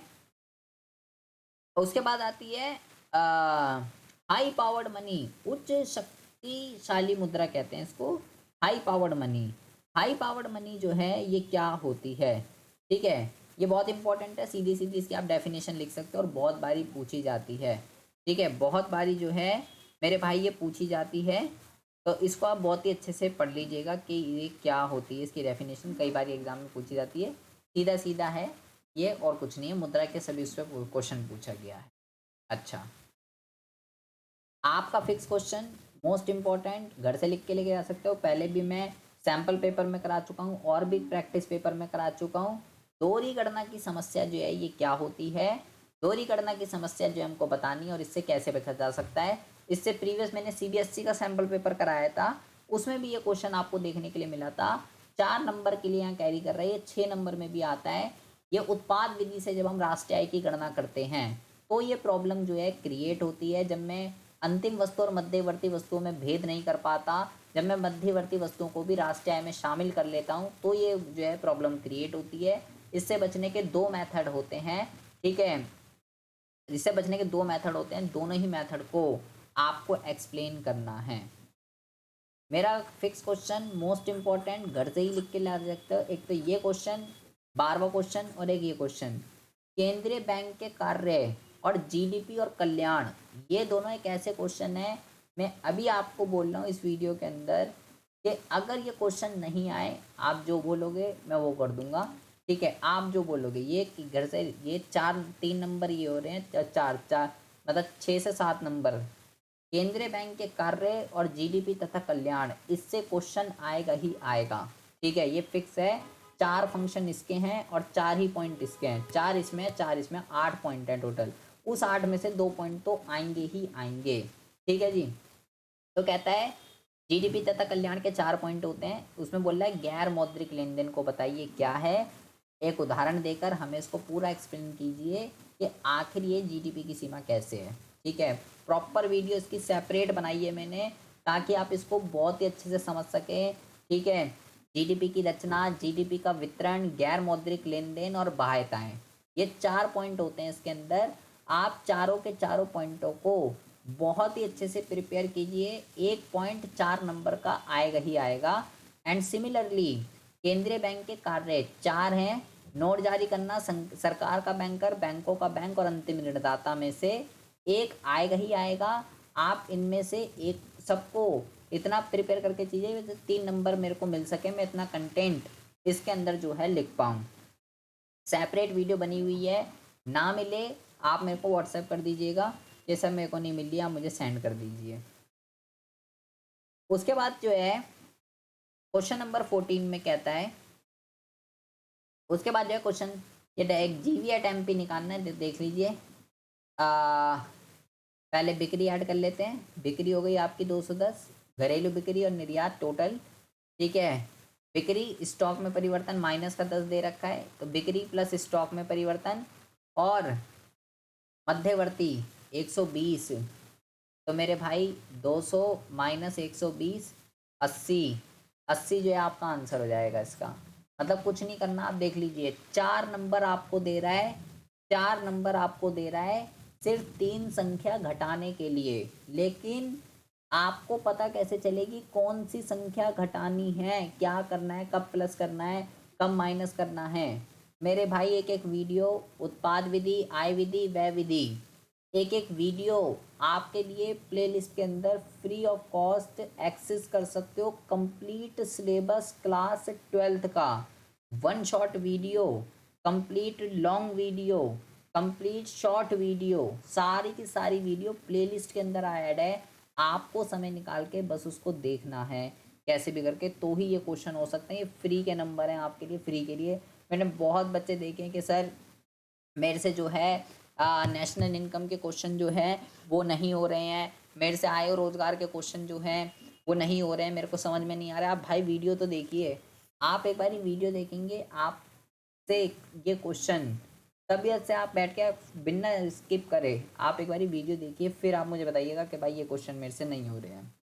उसके बाद आती है हाई पावर्ड मनी, उच्च शक्तिशाली मुद्रा कहते हैं इसको, high powered money. High powered money जो है ये क्या होती है, ठीक है, ये बहुत इंपॉर्टेंट है, सीधी सीधी इसकी आप डेफिनेशन लिख सकते हो और बहुत बारी पूछी जाती है, ठीक है, बहुत बारी जो है मेरे भाई ये पूछी जाती है। तो इसको आप बहुत ही अच्छे से पढ़ लीजिएगा कि ये क्या होती है, इसकी डेफिनेशन कई बार एग्जाम में पूछी जाती है, सीधा सीधा है ये और कुछ नहीं है, मुद्रा के सभी उस पर क्वेश्चन पूछा गया है। अच्छा, आपका फिक्स क्वेश्चन मोस्ट इम्पॉर्टेंट घर से लिख के लेके जा सकते हो, पहले भी मैं सैम्पल पेपर में करा चुका हूँ और भी प्रैक्टिस पेपर में करा चुका हूँ। दोहरी गणना की समस्या जो है ये क्या होती है, दोहरी गणना की समस्या जो है हमको बतानी है और इससे कैसे बचा जा सकता है। इससे प्रीवियस मैंने सीबीएसई का सैम्पल पेपर कराया था, उसमें भी ये क्वेश्चन आपको देखने के लिए मिला था। 4 नंबर के लिए यहाँ कैरी कर रही है, 6 नंबर में भी आता है। ये उत्पाद विधि से जब हम राष्ट्रीय आय की गणना करते हैं तो ये प्रॉब्लम जो है क्रिएट होती है, जब मैं अंतिम वस्तु और मध्यवर्ती वस्तुओं में भेद नहीं कर पाता, जब मैं मध्यवर्ती वस्तुओं को भी राष्ट्रीय आय में शामिल कर लेता हूँ तो ये जो है प्रॉब्लम क्रिएट होती है। इससे बचने के 2 मेथड होते हैं, ठीक है, इससे बचने के 2 मेथड होते हैं, दोनों ही मेथड को आपको एक्सप्लेन करना है। मेरा फिक्स क्वेश्चन मोस्ट इम्पॉर्टेंट घर से ही लिख के ला सकते हो, एक तो ये क्वेश्चन 12वां क्वेश्चन और एक ये क्वेश्चन, केंद्रीय बैंक के कार्य और जीडीपी और कल्याण, ये दोनों एक ऐसे क्वेश्चन है, मैं अभी आपको बोल रहा हूँ इस वीडियो के अंदर कि अगर ये क्वेश्चन नहीं आए आप जो बोलोगे मैं वो कर दूंगा, ठीक है, आप जो बोलोगे ये कि घर से ये 3 नंबर ये हो रहे हैं, चार चार मतलब 6 से 7 नंबर केंद्रीय बैंक के कार्य और जीडीपी तथा कल्याण, इससे क्वेश्चन आएगा ही आएगा, ठीक है, ये फिक्स है। 4 फंक्शन इसके हैं और 4 ही पॉइंट इसके हैं, 4 इसमें 4 इसमें 8 पॉइंट है टोटल, उस 8 में से 2 पॉइंट तो आएंगे ही आएंगे, ठीक है जी। तो कहता है जीडीपी तथा कल्याण के 4 पॉइंट होते हैं, उसमें बोल रहा है गैर मौद्रिक लेन देन को बताइए क्या है। एक उदाहरण देकर हमें इसको पूरा एक्सप्लेन कीजिए कि आखिर ये जीडीपी की सीमा कैसे है। ठीक है, प्रॉपर वीडियो इसकी सेपरेट बनाई है मैंने ताकि आप इसको बहुत ही अच्छे से समझ सकें। ठीक है, जीडीपी की रचना, जीडीपी का वितरण, गैर मौद्रिक लेन देन और बाह्यताएं, ये 4 पॉइंट होते हैं इसके अंदर। आप चारों के चारों पॉइंटों को बहुत ही अच्छे से प्रिपेयर कीजिए, 1.4 नंबर का आएगा ही आएगा। एंड सिमिलरली केंद्रीय बैंक के कार्य 4 हैं, नोट जारी करना, सरकार का बैंकर, बैंकों का बैंक और अंतिम ऋणदाता में से एक आएगा ही आएगा। आप इनमें से एक सबको इतना प्रिपेयर करके चीज़ें 3 नंबर मेरे को मिल सके, मैं इतना कंटेंट इसके अंदर जो है लिख पाऊँ। सेपरेट वीडियो बनी हुई है, ना मिले आप मेरे को व्हाट्सएप कर दीजिएगा, ये सब मेरे को नहीं मिल रही आप मुझे सेंड कर दीजिए। उसके बाद जो है क्वेश्चन नंबर 14 में कहता है, उसके बाद जो है क्वेश्चन ये एक जीवी एट एमपी निकालना है, देख लीजिए। पहले बिक्री ऐड कर लेते हैं, बिक्री हो गई आपकी 210, घरेलू बिक्री और निर्यात टोटल। ठीक है, बिक्री स्टॉक में परिवर्तन माइनस का 10 दे रखा है, तो बिक्री प्लस स्टॉक में परिवर्तन और मध्यवर्ती 120, तो मेरे भाई 200 माइनस 120 80, 80 जो है आपका आंसर हो जाएगा इसका। मतलब कुछ नहीं करना, आप देख लीजिए 4 नंबर आपको दे रहा है, 4 नंबर आपको दे रहा है सिर्फ 3 संख्या घटाने के लिए। लेकिन आपको पता कैसे चलेगी कौन सी संख्या घटानी है, क्या करना है, कब प्लस करना है, कब माइनस करना है। मेरे भाई एक एक वीडियो, उत्पाद विधि, आय विधि, व्यय विधि, एक एक वीडियो आपके लिए प्लेलिस्ट के अंदर फ्री ऑफ कॉस्ट एक्सेस कर सकते हो। कंप्लीट सिलेबस क्लास 12th का 1 short video, complete long video, complete short video, सारी की सारी वीडियो प्लेलिस्ट के अंदर ऐड है। आपको समय निकाल के बस उसको देखना है कैसे भी करके, तो ही ये क्वेश्चन हो सकते हैं। ये फ्री के नंबर हैं आपके लिए, फ्री के लिए। मैंने बहुत बच्चे देखे हैं कि सर मेरे से जो है नेशनल इनकम के क्वेश्चन जो है वो नहीं हो रहे हैं, मेरे से आय और रोजगार के क्वेश्चन जो हैं वो नहीं हो रहे हैं, मेरे को समझ में नहीं आ रहा है। आप भाई वीडियो तो देखिए, आप एक बार वीडियो देखेंगे आपसे ये क्वेश्चन तबीयत से आप बैठ के बिना स्किप करे आप एक बार वीडियो देखिए, फिर आप मुझे बताइएगा कि भाई ये क्वेश्चन मेरे से नहीं हो रहे हैं।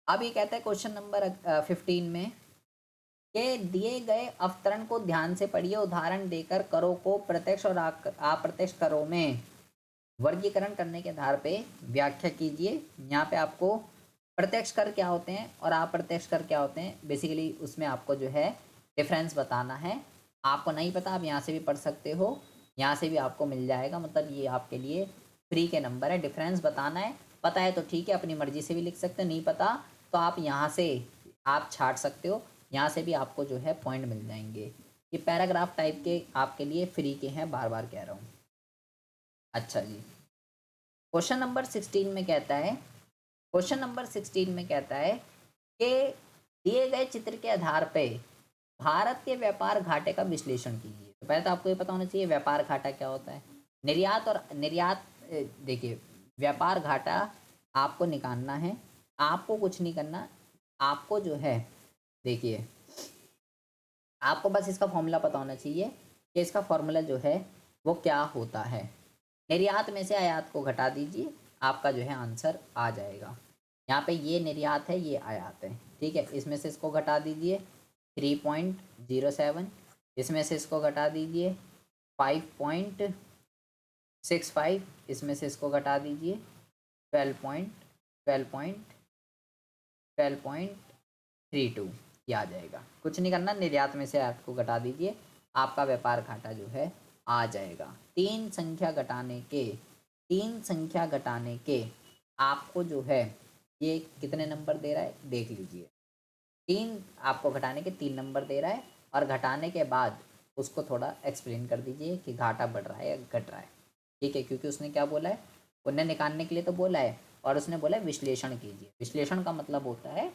अब ये कहता है क्वेश्चन नंबर 15 में के दिए गए अवतरण को ध्यान से पढ़िए, उदाहरण देकर करों को प्रत्यक्ष और अप्रत्यक्ष करों में वर्गीकरण करने के आधार पे व्याख्या कीजिए। यहाँ पे आपको प्रत्यक्ष कर क्या होते हैं और अप्रत्यक्ष कर क्या होते हैं, बेसिकली उसमें आपको जो है डिफरेंस बताना है। आपको नहीं पता आप यहाँ से भी पढ़ सकते हो, यहाँ से भी आपको मिल जाएगा, मतलब ये आपके लिए फ्री के नंबर है। डिफरेंस बताना है, पता है तो ठीक है अपनी मर्जी से भी लिख सकते हो, नहीं पता तो आप यहाँ से आप छाट सकते हो, यहाँ से भी आपको जो है पॉइंट मिल जाएंगे। ये पैराग्राफ टाइप के आपके लिए फ्री के हैं, बार बार कह रहा हूँ। अच्छा जी, क्वेश्चन नंबर 16 में कहता है, क्वेश्चन नंबर 16 में कहता है कि दिए गए चित्र के आधार पे भारत के व्यापार घाटे का विश्लेषण कीजिए। तो पहले तो आपको ये पता होना चाहिए व्यापार घाटा क्या होता है। निर्यात और निर्यात, देखिए व्यापार घाटा आपको निकालना है, आपको कुछ नहीं करना, आपको जो है देखिए आपको बस इसका फॉर्मूला पता होना चाहिए कि इसका फॉर्मूला जो है वो क्या होता है। निर्यात में से आयात को घटा दीजिए, आपका जो है आंसर आ जाएगा। यहाँ पे ये निर्यात है, ये आयात है, ठीक है। इसमें से इसको घटा दीजिए 3.07, इसमें से इसको घटा दीजिए 5.65, इसमें से इसको घटा दीजिए 12.32, ये आ जाएगा। कुछ नहीं करना, निर्यात में से आपको घटा दीजिए, आपका व्यापार घाटा जो है आ जाएगा। 3 संख्या घटाने के आपको जो है ये कितने नंबर दे रहा है देख लीजिए। 3 आपको घटाने के 3 नंबर दे रहा है, और घटाने के बाद उसको थोड़ा एक्सप्लेन कर दीजिए कि घाटा बढ़ रहा है या घट रहा है, ठीक है। क्योंकि उसने क्या बोला है, उन्हें निकालने के लिए तो बोला है, और उसने बोला है विश्लेषण कीजिए। विश्लेषण का मतलब होता है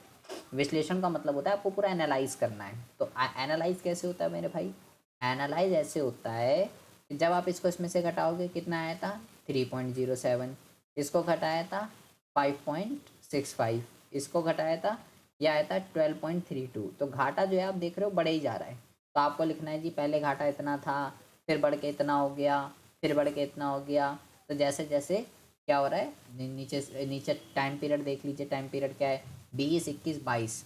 आपको पूरा एनालाइज करना है। तो एनालाइज कैसे होता है मेरे भाई, एनालाइज ऐसे होता है कि जब आप इसको इसमें से घटाओगे कितना आया था 3.07, इसको घटाया था 5.65, इसको घटाया था, ये आया था 12.32। तो घाटा जो है आप देख रहे हो बढ़े ही जा रहा है। तो आपको लिखना है जी पहले घाटा इतना था, फिर बढ़ के इतना हो गया, फिर बढ़ के इतना हो गया। तो जैसे जैसे क्या हो रहा है, नीचे नीचे टाइम पीरियड देख लीजिए, टाइम पीरियड क्या है 20, 21, 22।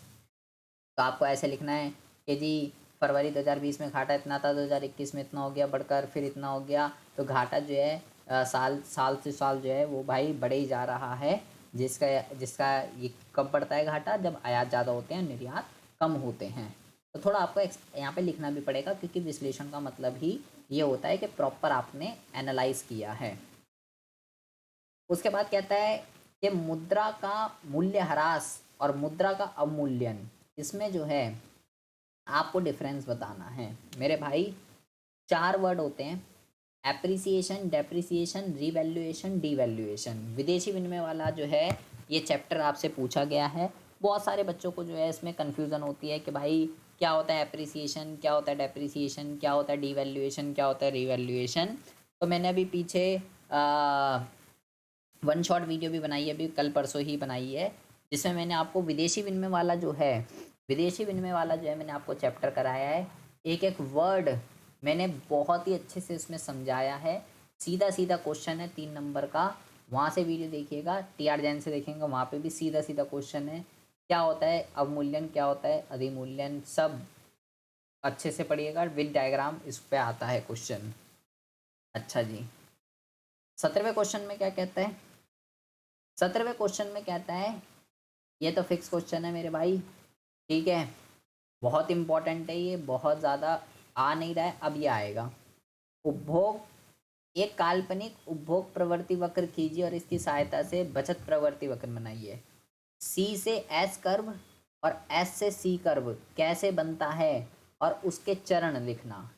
तो आपको ऐसे लिखना है कि जी फरवरी 2020 में घाटा इतना था, 2021 में इतना हो गया, बढ़कर फिर इतना हो गया। तो घाटा जो है साल साल से साल जो है वो भाई बढ़े ही जा रहा है। जिसका जिसका ये कब बढ़ता है घाटा, जब आयात ज़्यादा होते हैं, निर्यात कम होते हैं। तो थोड़ा आपको यहाँ पे लिखना भी पड़ेगा, क्योंकि विश्लेषण का मतलब ही ये होता है कि प्रॉपर आपने एनालाइज किया है। उसके बाद कहता है कि मुद्रा का मूल्यह्रास और मुद्रा का अवमूल्यन, इसमें जो है आपको डिफरेंस बताना है मेरे भाई। 4 वर्ड होते हैं, एप्रिसिएशन, डेप्रिसिएशन, रिवैल्यूएशन, डिवैल्यूएशन। विदेशी विनिमय वाला जो है ये चैप्टर आपसे पूछा गया है। बहुत सारे बच्चों को जो है इसमें कन्फ्यूज़न होती है कि भाई क्या होता है एप्रिसिएशन, क्या होता है डेप्रिसिएशन, क्या होता है डिवैल्यूएशन, क्या होता है रिवैल्यूएशन। तो मैंने अभी पीछे वन शॉट वीडियो भी बनाई है, अभी कल परसों ही बनाई है, जिसमें मैंने आपको विदेशी विनिमय वाला जो है, विदेशी विनिमय वाला जो है मैंने आपको चैप्टर कराया है। एक एक वर्ड मैंने बहुत ही अच्छे से उसमें समझाया है। सीधा सीधा क्वेश्चन है 3 नंबर का, वहाँ से वीडियो देखिएगा, TR जैन से देखेंगे, वहाँ पे भी सीधा सीधा क्वेश्चन है। क्या होता है अवमूल्यन, क्या होता है अधिमूल्यन, सब अच्छे से पढ़िएगा, विद डायग्राम इस पे आता है क्वेश्चन। अच्छा जी, 17वें क्वेश्चन में क्या कहता है, 17वें क्वेश्चन में कहता है, ये तो फिक्स क्वेश्चन है मेरे भाई, ठीक है, बहुत इंपॉर्टेंट है ये, बहुत ज़्यादा आ नहीं रहा है, अब ये आएगा। उपभोग, एक काल्पनिक उपभोग प्रवृत्ति वक्र कीजिए और इसकी सहायता से बचत प्रवृत्ति वक्र बनाइए। सी से एस कर्व और एस से सी कर्व कैसे बनता है और उसके चरण लिखना।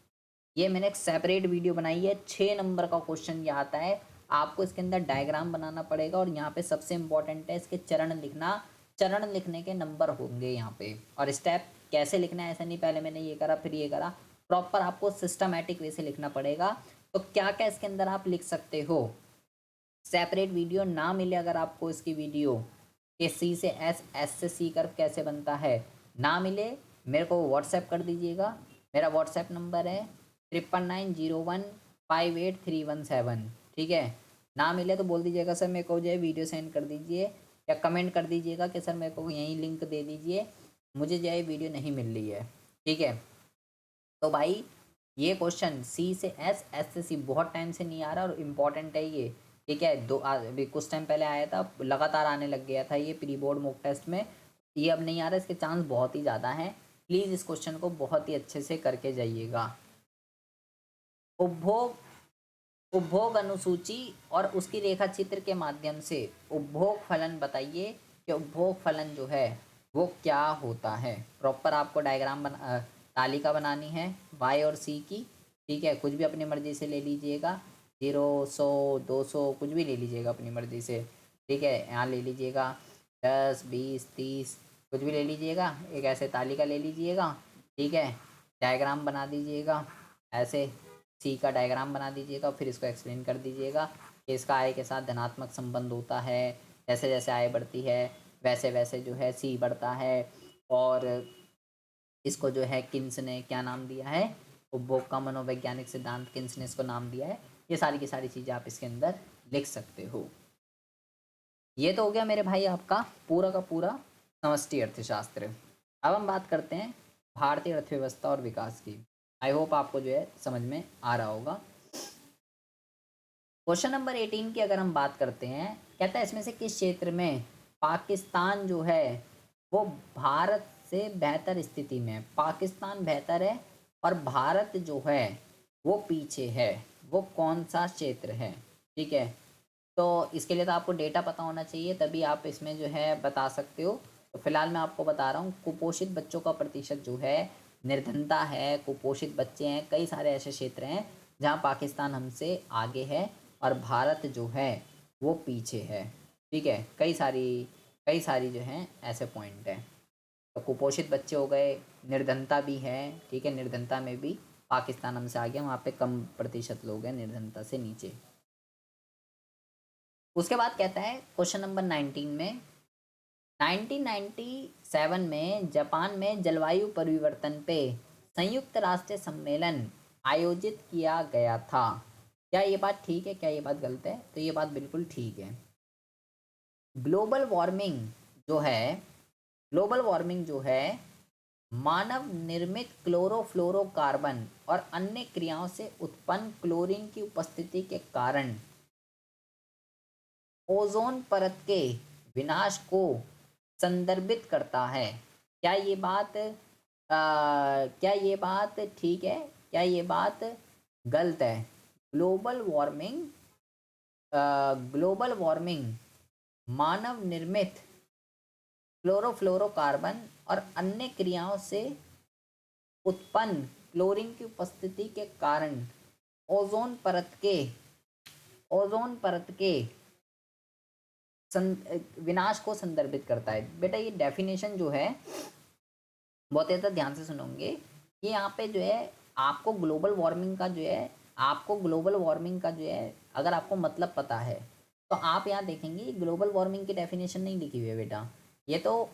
ये मैंने एक सेपरेट वीडियो बनाई है, 6 नंबर का क्वेश्चन ये आता है। आपको इसके अंदर डायग्राम बनाना पड़ेगा और यहाँ पे सबसे इंपॉर्टेंट है इसके चरण लिखना। चरण लिखने के नंबर होंगे यहाँ पे, और स्टेप कैसे लिखना है, ऐसा नहीं पहले मैंने ये करा फिर ये करा, प्रॉपर आपको सिस्टमेटिक वे से लिखना पड़ेगा। तो क्या क्या इसके अंदर आप लिख सकते हो, सेपरेट वीडियो ना मिले अगर आपको इसकी वीडियो कि सी से एस, एस से सी कर्व कैसे बनता है, ना मिले मेरे को व्हाट्सएप कर दीजिएगा। मेरा व्हाट्सएप नंबर है 9990158317, ठीक है। ना मिले तो बोल दीजिएगा सर मेरे को जो है वीडियो सेंड कर दीजिए, या कमेंट कर दीजिएगा कि सर मेरे को यहीं लिंक दे दीजिए, मुझे जो है वीडियो नहीं मिल रही है, ठीक है। तो भाई ये क्वेश्चन सी से एस, एस से सी बहुत टाइम से नहीं आ रहा और इम्पॉर्टेंट है ये, ठीक है। अभी कुछ टाइम पहले आया था, लगातार आने लग गया था ये प्री बोर्ड मॉक टेस्ट में, ये अब नहीं आ रहा, इसके चांस बहुत ही ज़्यादा हैं। प्लीज़ इस क्वेश्चन को बहुत ही अच्छे से करके जाइएगा। उपभोग, उपभोग अनुसूची और उसकी रेखा चित्र के माध्यम से उपभोग फलन बताइए कि उपभोग फलन जो है वो क्या होता है। प्रॉपर आपको डायग्राम तालिका बनानी है वाई और सी की, ठीक है। कुछ भी अपनी मर्ज़ी से ले लीजिएगा, 0, 100, 200 कुछ भी ले लीजिएगा अपनी मर्ज़ी से, ठीक है। यहाँ ले लीजिएगा 10, 20, 30 कुछ भी ले लीजिएगा, एक ऐसे तालिका ले लीजिएगा, ठीक है। डायग्राम बना दीजिएगा ऐसे, सी का डायग्राम बना दीजिएगा, फिर इसको एक्सप्लेन कर दीजिएगा कि इसका आय के साथ धनात्मक संबंध होता है, जैसे जैसे आय बढ़ती है वैसे वैसे जो है सी बढ़ता है, और इसको जो है किन्स ने क्या नाम दिया है, उपभोग का मनोवैज्ञानिक सिद्धांत, किन्स ने इसको नाम दिया है। ये सारी की सारी चीज़ें आप इसके अंदर लिख सकते हो। ये तो हो गया मेरे भाई आपका पूरा का पूरा समष्टि अर्थशास्त्र। अब हम बात करते हैं भारतीय अर्थव्यवस्था और विकास की। आई होप आपको जो है समझ में आ रहा होगा। क्वेश्चन नंबर 18 की अगर हम बात करते हैं, कहता है इसमें से किस क्षेत्र में पाकिस्तान जो है वो भारत से बेहतर स्थिति में है। पाकिस्तान बेहतर है और भारत जो है वो पीछे है, वो कौन सा क्षेत्र है, ठीक है। तो इसके लिए तो आपको डेटा पता होना चाहिए, तभी आप इसमें जो है बता सकते हो। तो फिलहाल मैं आपको बता रहा हूँ, कुपोषित बच्चों का प्रतिशत जो है, निर्धनता है, कुपोषित बच्चे हैं, कई सारे ऐसे क्षेत्र हैं जहाँ पाकिस्तान हमसे आगे है और भारत जो है वो पीछे है, ठीक है। कई सारी जो हैं ऐसे पॉइंट हैं। तो कुपोषित बच्चे हो गए, निर्धनता भी है, ठीक है। निर्धनता में भी पाकिस्तान हमसे आगे, वहाँ पे कम प्रतिशत लोग हैं निर्धनता से नीचे। उसके बाद कहता है क्वेश्चन नंबर 19 में 1997 में जापान में जलवायु परिवर्तन पे संयुक्त राष्ट्र सम्मेलन आयोजित किया गया था। क्या ये बात ठीक है, क्या ये बात गलत है? तो ये बात बिल्कुल ठीक है। ग्लोबल वार्मिंग जो है, ग्लोबल वार्मिंग जो है मानव निर्मित क्लोरोफ्लोरोकार्बन और अन्य क्रियाओं से उत्पन्न क्लोरीन की उपस्थिति के कारण ओजोन परत के विनाश को संदर्भित करता है। क्या ये बात क्या ये बात ठीक है, क्या ये बात गलत है? ग्लोबल वार्मिंग, ग्लोबल वार्मिंग मानव निर्मित क्लोरोफ्लोरोकार्बन और अन्य क्रियाओं से उत्पन्न क्लोरीन की उपस्थिति के कारण ओजोन परत के विनाश को संदर्भित करता है। बेटा ये डेफिनेशन जो है बहुत ज़्यादा ध्यान से सुनोगे। ये यहाँ पे जो है आपको ग्लोबल वार्मिंग का जो है, आपको ग्लोबल वार्मिंग का जो है अगर आपको मतलब पता है तो आप यहाँ देखेंगे ग्लोबल वार्मिंग की डेफिनेशन नहीं लिखी हुई है बेटा। ये तो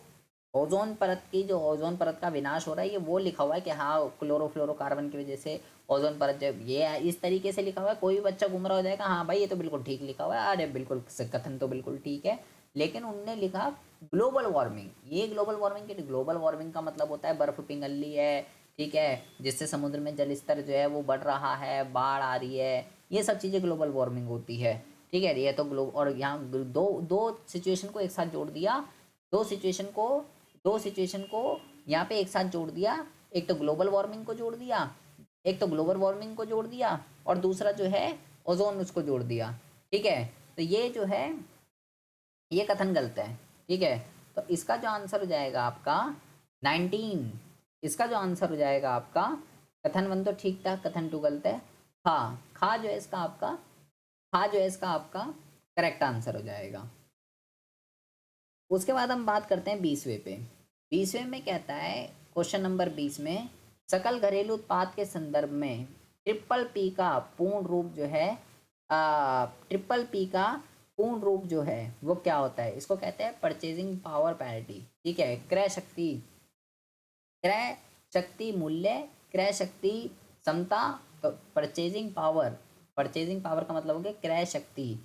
ओजोन परत की, जो ओजोन परत का विनाश हो रहा है, ये वो लिखा हुआ है कि हाँ क्लोरोफ्लोरोकार्बन की वजह से ओजोन परत जब ये इस तरीके से लिखा हुआ है, कोई भी बच्चा गुमराह हो जाएगा हाँ भाई ये तो बिल्कुल ठीक लिखा हुआ है, अरे बिल्कुल कथन तो बिल्कुल ठीक है। लेकिन उनने लिखा ग्लोबल वार्मिंग। ये ग्लोबल वार्मिंग की, ग्लोबल वार्मिंग का मतलब होता है बर्फ़ पिघली है, ठीक है, जिससे समुद्र में जल स्तर जो है वो बढ़ रहा है, बाढ़ आ रही है, ये सब चीज़ें ग्लोबल वार्मिंग होती है। ठीक है, ये तो और यहाँ दो दो सिचुएशन को एक साथ जोड़ दिया, दो सिचुएशन को यहाँ पे एक साथ जोड़ दिया। एक तो ग्लोबल वार्मिंग को जोड़ दिया, एक तो ग्लोबल वार्मिंग को जोड़ दिया और दूसरा जो है ओजोन उसको जोड़ दिया। ठीक है, तो ये जो है ये कथन गलत है। ठीक है, तो इसका जो आंसर हो जाएगा आपका 19, इसका जो आंसर हो जाएगा आपका, कथन 1 तो ठीक था, कथन 2 गलत है। हाँ, खा जो है इसका आपका, खा जो है इसका आपका करेक्ट आंसर हो जाएगा। उसके बाद हम बात करते हैं 20वें पे। 20वें में कहता है क्वेश्चन नंबर 20 में, सकल घरेलू उत्पाद के संदर्भ में ट्रिपल पी का पूर्ण रूप जो है, ट्रिपल पी का पूर्ण रूप जो है वो क्या होता है? इसको कहते हैं परचेजिंग पावर पैरिटी। ठीक है, क्रय शक्ति, क्रय शक्ति मूल्य, क्रय शक्ति समता। तो परचेजिंग पावर, परचेजिंग पावर का मतलब हो गया क्रय शक्ति,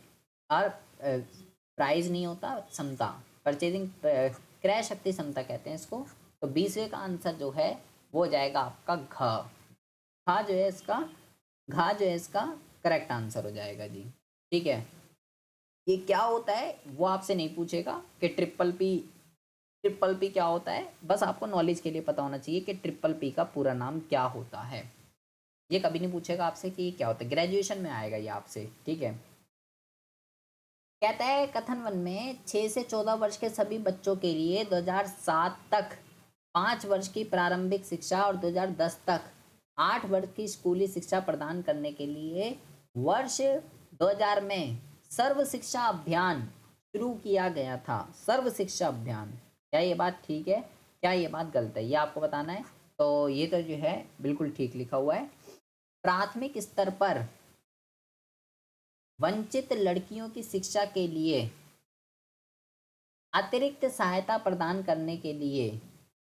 और प्राइस नहीं होता, समता, परचेजिंग क्रय शक्ति समता कहते हैं इसको। तो 20वें का आंसर जो है वो जाएगा आपका घ जो है इसका, घा जो है इसका करेक्ट आंसर हो जाएगा जी। ठीक है, ये क्या होता है वो आपसे नहीं पूछेगा कि ट्रिपल पी क्या होता है, बस आपको नॉलेज के लिए पता होना चाहिए कि ट्रिपल पी का पूरा नाम क्या होता है। ये कभी नहीं पूछेगा आपसे कि ये क्या होता है, ग्रेजुएशन में आएगा ये आपसे। ठीक है, कहता है कथन 1 में 6 से 14 वर्ष के सभी बच्चों के लिए 2007 तक 5 वर्ष की प्रारंभिक शिक्षा और 2010 तक 8 वर्ष की स्कूली शिक्षा प्रदान करने के लिए वर्ष 2000 में सर्व शिक्षा अभियान शुरू किया गया था। सर्व शिक्षा अभियान, क्या ये बात ठीक है, क्या ये बात गलत है, ये आपको बताना है। तो ये तो जो है बिल्कुल ठीक लिखा हुआ है। प्राथमिक स्तर पर वंचित लड़कियों की शिक्षा के लिए अतिरिक्त सहायता प्रदान करने के लिए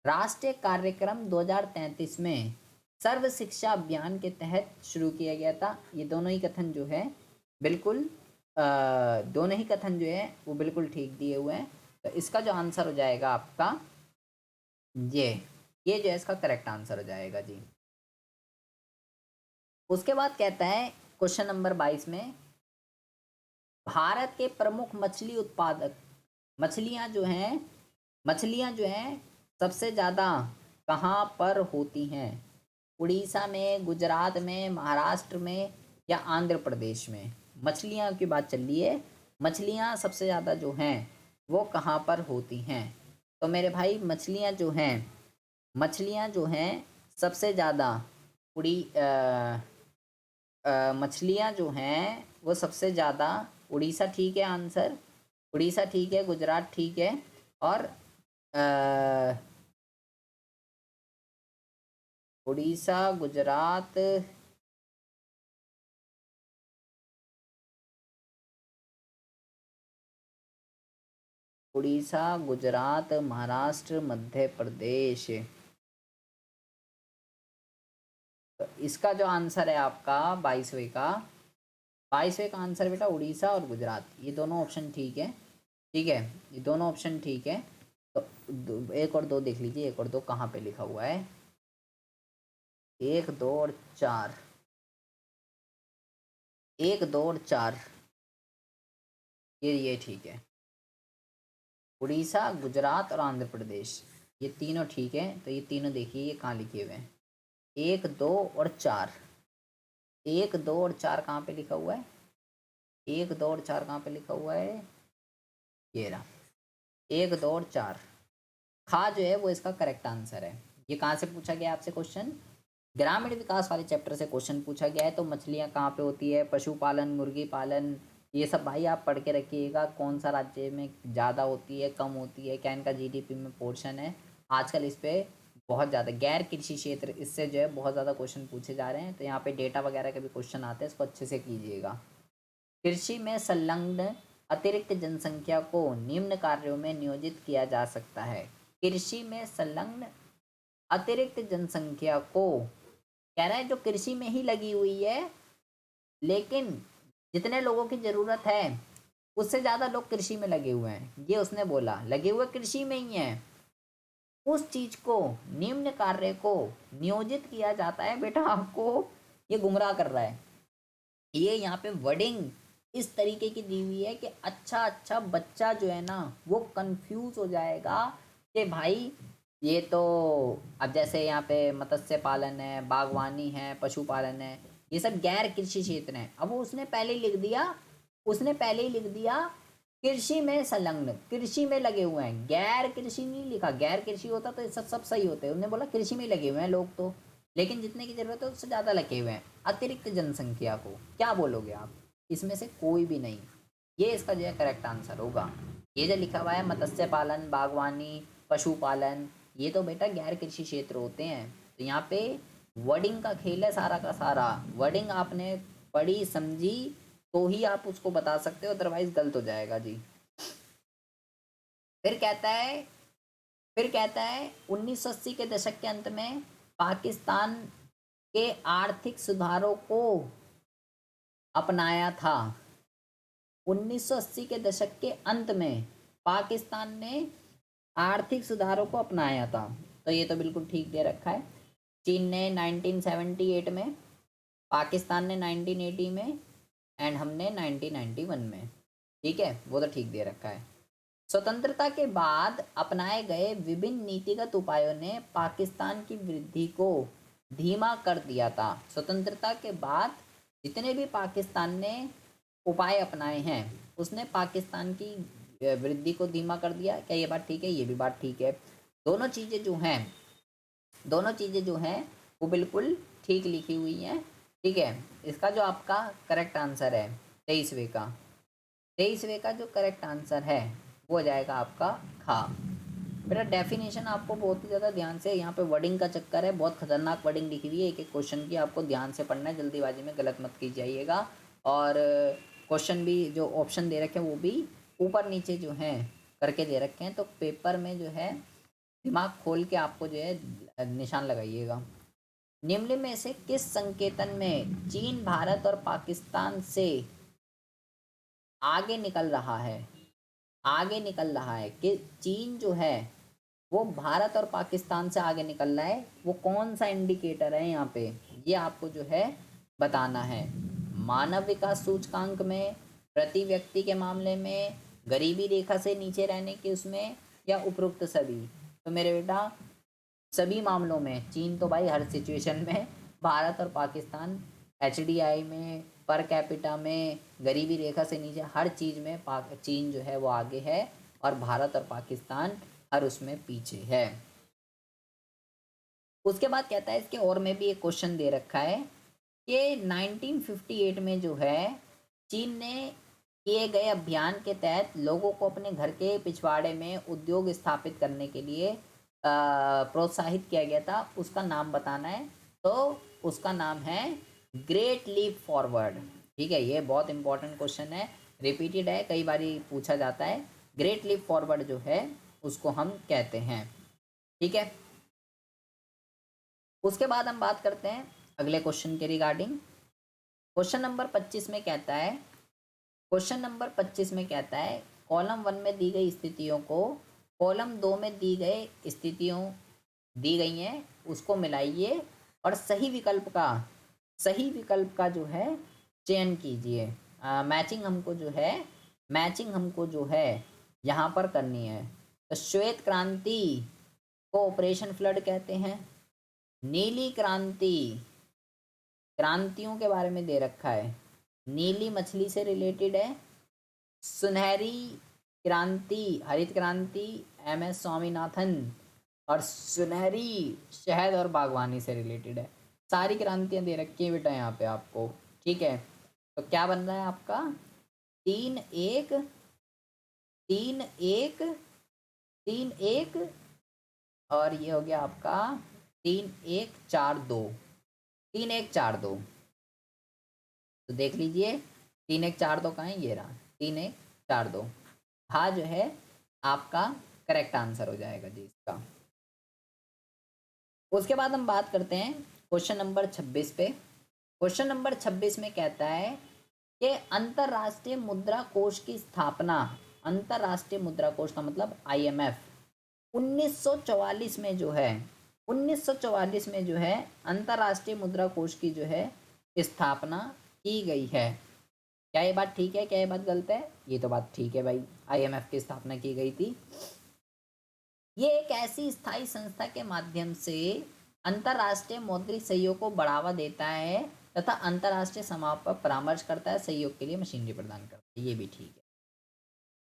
राष्ट्रीय कार्यक्रम 2033 में सर्व शिक्षा अभियान के तहत शुरू किया गया था। ये दोनों ही कथन जो है बिल्कुल दोनों ही कथन जो है वो बिल्कुल ठीक दिए हुए हैं। तो इसका जो आंसर हो जाएगा आपका ये जो है इसका करेक्ट आंसर हो जाएगा जी। उसके बाद कहता है क्वेश्चन नंबर 22 में, भारत के प्रमुख मछली उत्पादक, मछलियाँ जो हैं सबसे ज़्यादा कहाँ पर होती हैं? उड़ीसा में, गुजरात में, महाराष्ट्र में या आंध्र प्रदेश में? मछलियाँ की बात चल रही है, मछलियाँ सबसे ज़्यादा जो हैं वो कहाँ पर होती हैं? तो मेरे भाई मछलियाँ जो हैं सबसे ज़्यादा मछलियाँ जो हैं वो सबसे ज़्यादा उड़ीसा ठीक है आंसर, उड़ीसा ठीक है, गुजरात ठीक है, और उड़ीसा, गुजरात, उड़ीसा, गुजरात, महाराष्ट्र, मध्य प्रदेश। तो इसका जो आंसर है आपका 22वें का आंसर बेटा उड़ीसा और गुजरात, ये दोनों ऑप्शन ठीक है। ठीक है, ये दोनों ऑप्शन ठीक है। तो एक और दो देख लीजिए, एक और दो कहाँ पे लिखा हुआ है, 1, 2 और 4, 1, 2 और 4, ये ठीक है। उड़ीसा, गुजरात और आंध्र प्रदेश, ये तीनों ठीक है। तो ये तीनों देखिए ये कहाँ लिखे हुए हैं, 1, 2 और 4। 1, 2 और 4 कहाँ पे लिखा हुआ है, 1, 2 और 4 कहाँ पे लिखा हुआ है, ये रहा 1, 2 और 4। खा जो है वो इसका करेक्ट आंसर है। ये कहाँ से पूछा गया आपसे क्वेश्चन, ग्रामीण विकास वाले चैप्टर से क्वेश्चन पूछा गया है। तो मछलियाँ कहाँ पे होती है, पशुपालन, मुर्गी पालन, ये सब भाई आप पढ़ के रखिएगा। कौन सा राज्य में ज़्यादा होती है, कम होती है, क्या इनका जीडीपी में पोर्शन है। आजकल इस पर बहुत ज़्यादा गैर कृषि क्षेत्र, इससे जो है बहुत ज़्यादा क्वेश्चन पूछे जा रहे हैं। तो यहाँ पे डेटा वगैरह के भी क्वेश्चन आते हैं, इसको अच्छे से कीजिएगा। कृषि में संलग्न अतिरिक्त जनसंख्या को निम्न कार्यों में नियोजित किया जा सकता है। कृषि में संलग्न अतिरिक्त जनसंख्या को, कह रहा है जो कृषि में ही लगी हुई है, लेकिन जितने लोगों की ज़रूरत है उससे ज़्यादा लोग कृषि में लगे हुए हैं, ये उसने बोला, लगे हुए कृषि में ही हैं, उस चीज़ को, निम्न कार्य को नियोजित किया जाता है। बेटा आपको ये गुमराह कर रहा है, ये यहाँ पे वर्डिंग इस तरीके की दी हुई है कि अच्छा बच्चा जो है ना वो कंफ्यूज हो जाएगा कि भाई ये तो, अब जैसे यहाँ पे मत्स्य पालन है, बागवानी है, पशुपालन है, ये सब गैर कृषि क्षेत्र हैं। अब वो उसने पहले ही लिख दिया कृषि में संलग्न, कृषि में लगे हुए हैं, गैर कृषि नहीं लिखा। गैर कृषि होता तो सब सही होते, उन्होंने बोला कृषि में लगे हुए हैं लोग तो, लेकिन जितने की जरूरत है उससे ज़्यादा लगे हुए हैं। अतिरिक्त जनसंख्या को क्या बोलोगे आप, इसमें से कोई भी नहीं, ये इसका जो है करेक्ट आंसर होगा। ये जो लिखा हुआ है मत्स्य पालन, बागवानी, पशुपालन, ये तो बेटा गैर कृषि क्षेत्र होते हैं। तो यहाँ पे वर्डिंग का खेल है सारा का सारा। वर्डिंग आपने पढ़ी समझी तो ही आप उसको बता सकते हो, अदरवाइज गलत हो जाएगा जी। फिर कहता है 1980 के दशक के अंत में पाकिस्तान के आर्थिक सुधारों को अपनाया था। 1980 के दशक के अंत में पाकिस्तान ने आर्थिक सुधारों को अपनाया था, तो ये तो बिल्कुल ठीक दे रखा है। चीन ने 1978 में, पाकिस्तान ने 1980 में, एंड हमने 1991 में, ठीक है, वो तो ठीक दे रखा है। स्वतंत्रता के बाद अपनाए गए विभिन्न नीतिगत उपायों ने पाकिस्तान की वृद्धि को धीमा कर दिया था। स्वतंत्रता के बाद जितने भी पाकिस्तान ने उपाय अपनाए हैं उसने पाकिस्तान की वृद्धि को धीमा कर दिया। क्या ये बात ठीक है, ये भी बात ठीक है। दोनों चीज़ें जो हैं वो बिल्कुल ठीक लिखी हुई हैं, ठीक है। इसका जो आपका करेक्ट आंसर है 23वें का जो करेक्ट आंसर है वो हो जाएगा आपका खा। बेटा डेफिनेशन आपको बहुत ही ज़्यादा ध्यान से, यहाँ पे वर्डिंग का चक्कर है, बहुत खतरनाक वर्डिंग लिखी हुई है, एक एक क्वेश्चन की आपको ध्यान से पढ़ना है, जल्दीबाजी में गलत मत कीजिएगा। और क्वेश्चन भी जो ऑप्शन दे रखे हैं वो भी ऊपर नीचे जो हैं करके दे रखे हैं, तो पेपर में जो है दिमाग खोल के आपको जो है निशान लगाइएगा। निम्न में से किस संकेतन में चीन भारत और पाकिस्तान से आगे निकल रहा है कि चीन जो है वो भारत और पाकिस्तान से आगे निकल रहा है, वो कौन सा इंडिकेटर है यहाँ पे, ये आपको जो है बताना है। मानव विकास सूचकांक में, प्रति व्यक्ति के मामले में, गरीबी रेखा से नीचे रहने के उसमें, या उपरोक्त सभी। तो मेरे बेटा सभी मामलों में चीन तो भाई हर सिचुएशन में, भारत और पाकिस्तान HDI में, पर कैपिटा में, गरीबी रेखा से नीचे, हर चीज़ में चीन जो है वो आगे है और भारत और पाकिस्तान हर उसमें पीछे है। उसके बाद कहता है इसके और में भी एक क्वेश्चन दे रखा है कि 1958 में जो है चीन ने किए गए अभियान के तहत लोगों को अपने घर के पिछवाड़े में उद्योग स्थापित करने के लिए प्रोत्साहित किया गया था, उसका नाम बताना है। तो उसका नाम है ग्रेट लीप फॉरवर्ड, ठीक है। ये बहुत इंपॉर्टेंट क्वेश्चन है, रिपीटेड है, कई बार पूछा जाता है। ग्रेट लीप फॉरवर्ड जो है उसको हम कहते हैं। ठीक है, उसके बाद हम बात करते हैं अगले क्वेश्चन के रिगार्डिंग। क्वेश्चन नंबर 25 में कहता है, क्वेश्चन नंबर 25 में कहता है कॉलम 1 में दी गई स्थितियों को कॉलम 2 में दी गए स्थितियों दी गई हैं उसको मिलाइए और सही विकल्प का जो है चयन कीजिए। मैचिंग हमको जो है यहाँ पर करनी है। तो श्वेत क्रांति को ऑपरेशन फ्लड कहते हैं। नीली क्रांति, क्रांतियों के बारे में दे रखा है, नीली मछली से रिलेटेड है। सुनहरी क्रांति, हरित क्रांति MS स्वामीनाथन, और सुनहरी शहद और बागवानी से रिलेटेड है। सारी क्रांतियां दे रखी हैं बेटा यहाँ पे आपको। ठीक है, तो क्या बन रहा है आपका 3-1 3-1 3-1 और ये हो गया आपका 3-1-4-2 3-1-4-2। तो देख लीजिए 3-1-4-2 कहाँ है, ये रहा 3-1-4-2। हाँ जो है आपका करेक्ट आंसर हो जाएगा जी इसका। उसके बाद हम बात करते हैं क्वेश्चन नंबर 26 पे। क्वेश्चन नंबर 26 में कहता है कि अंतर्राष्ट्रीय मुद्रा कोष की स्थापना, अंतर्राष्ट्रीय मुद्रा कोष का मतलब IMF 1944 में जो है 1944 में जो है अंतर्राष्ट्रीय मुद्रा कोष की जो है स्थापना की गई है। क्या ये बात ठीक है, क्या ये बात गलत है? ये तो बात ठीक है भाई, IMF की स्थापना की गई थी। ये एक ऐसी स्थायी संस्था के माध्यम से अंतर्राष्ट्रीय मौद्रिक सहयोग को बढ़ावा देता है तथा अंतर्राष्ट्रीय समाज पर परामर्श करता है, सहयोग के लिए मशीनरी प्रदान करता है। ये भी ठीक है,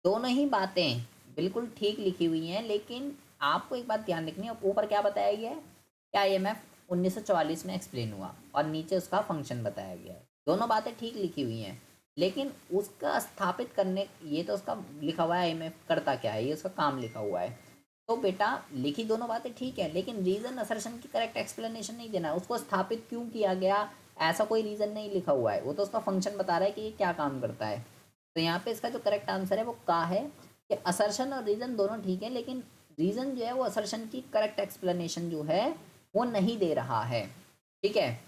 दोनों ही बातें बिल्कुल ठीक लिखी हुई हैं। लेकिन आपको एक बात ध्यान रखनी है, ऊपर क्या बताया गया है कि IMF 1944 में एक्सप्लेन हुआ और नीचे उसका फंक्शन बताया गया है। दोनों बातें ठीक लिखी हुई हैं, लेकिन उसका स्थापित करने, ये तो उसका लिखा हुआ है IMF करता क्या है, ये उसका काम लिखा हुआ है। तो बेटा लिखी दोनों बातें ठीक है, लेकिन रीज़न असर्शन की करेक्ट एक्सप्लेनेशन नहीं देना है। उसको स्थापित क्यों किया गया ऐसा कोई रीज़न नहीं लिखा हुआ है, वो तो उसका फंक्शन बता रहा है कि ये क्या काम करता है। तो यहाँ पे इसका जो करेक्ट आंसर है वो का है कि असर्शन और रीज़न दोनों ठीक है, लेकिन रीज़न जो है वो असर्शन की करेक्ट एक्सप्लेनेशन जो है वो नहीं दे रहा है। ठीक है,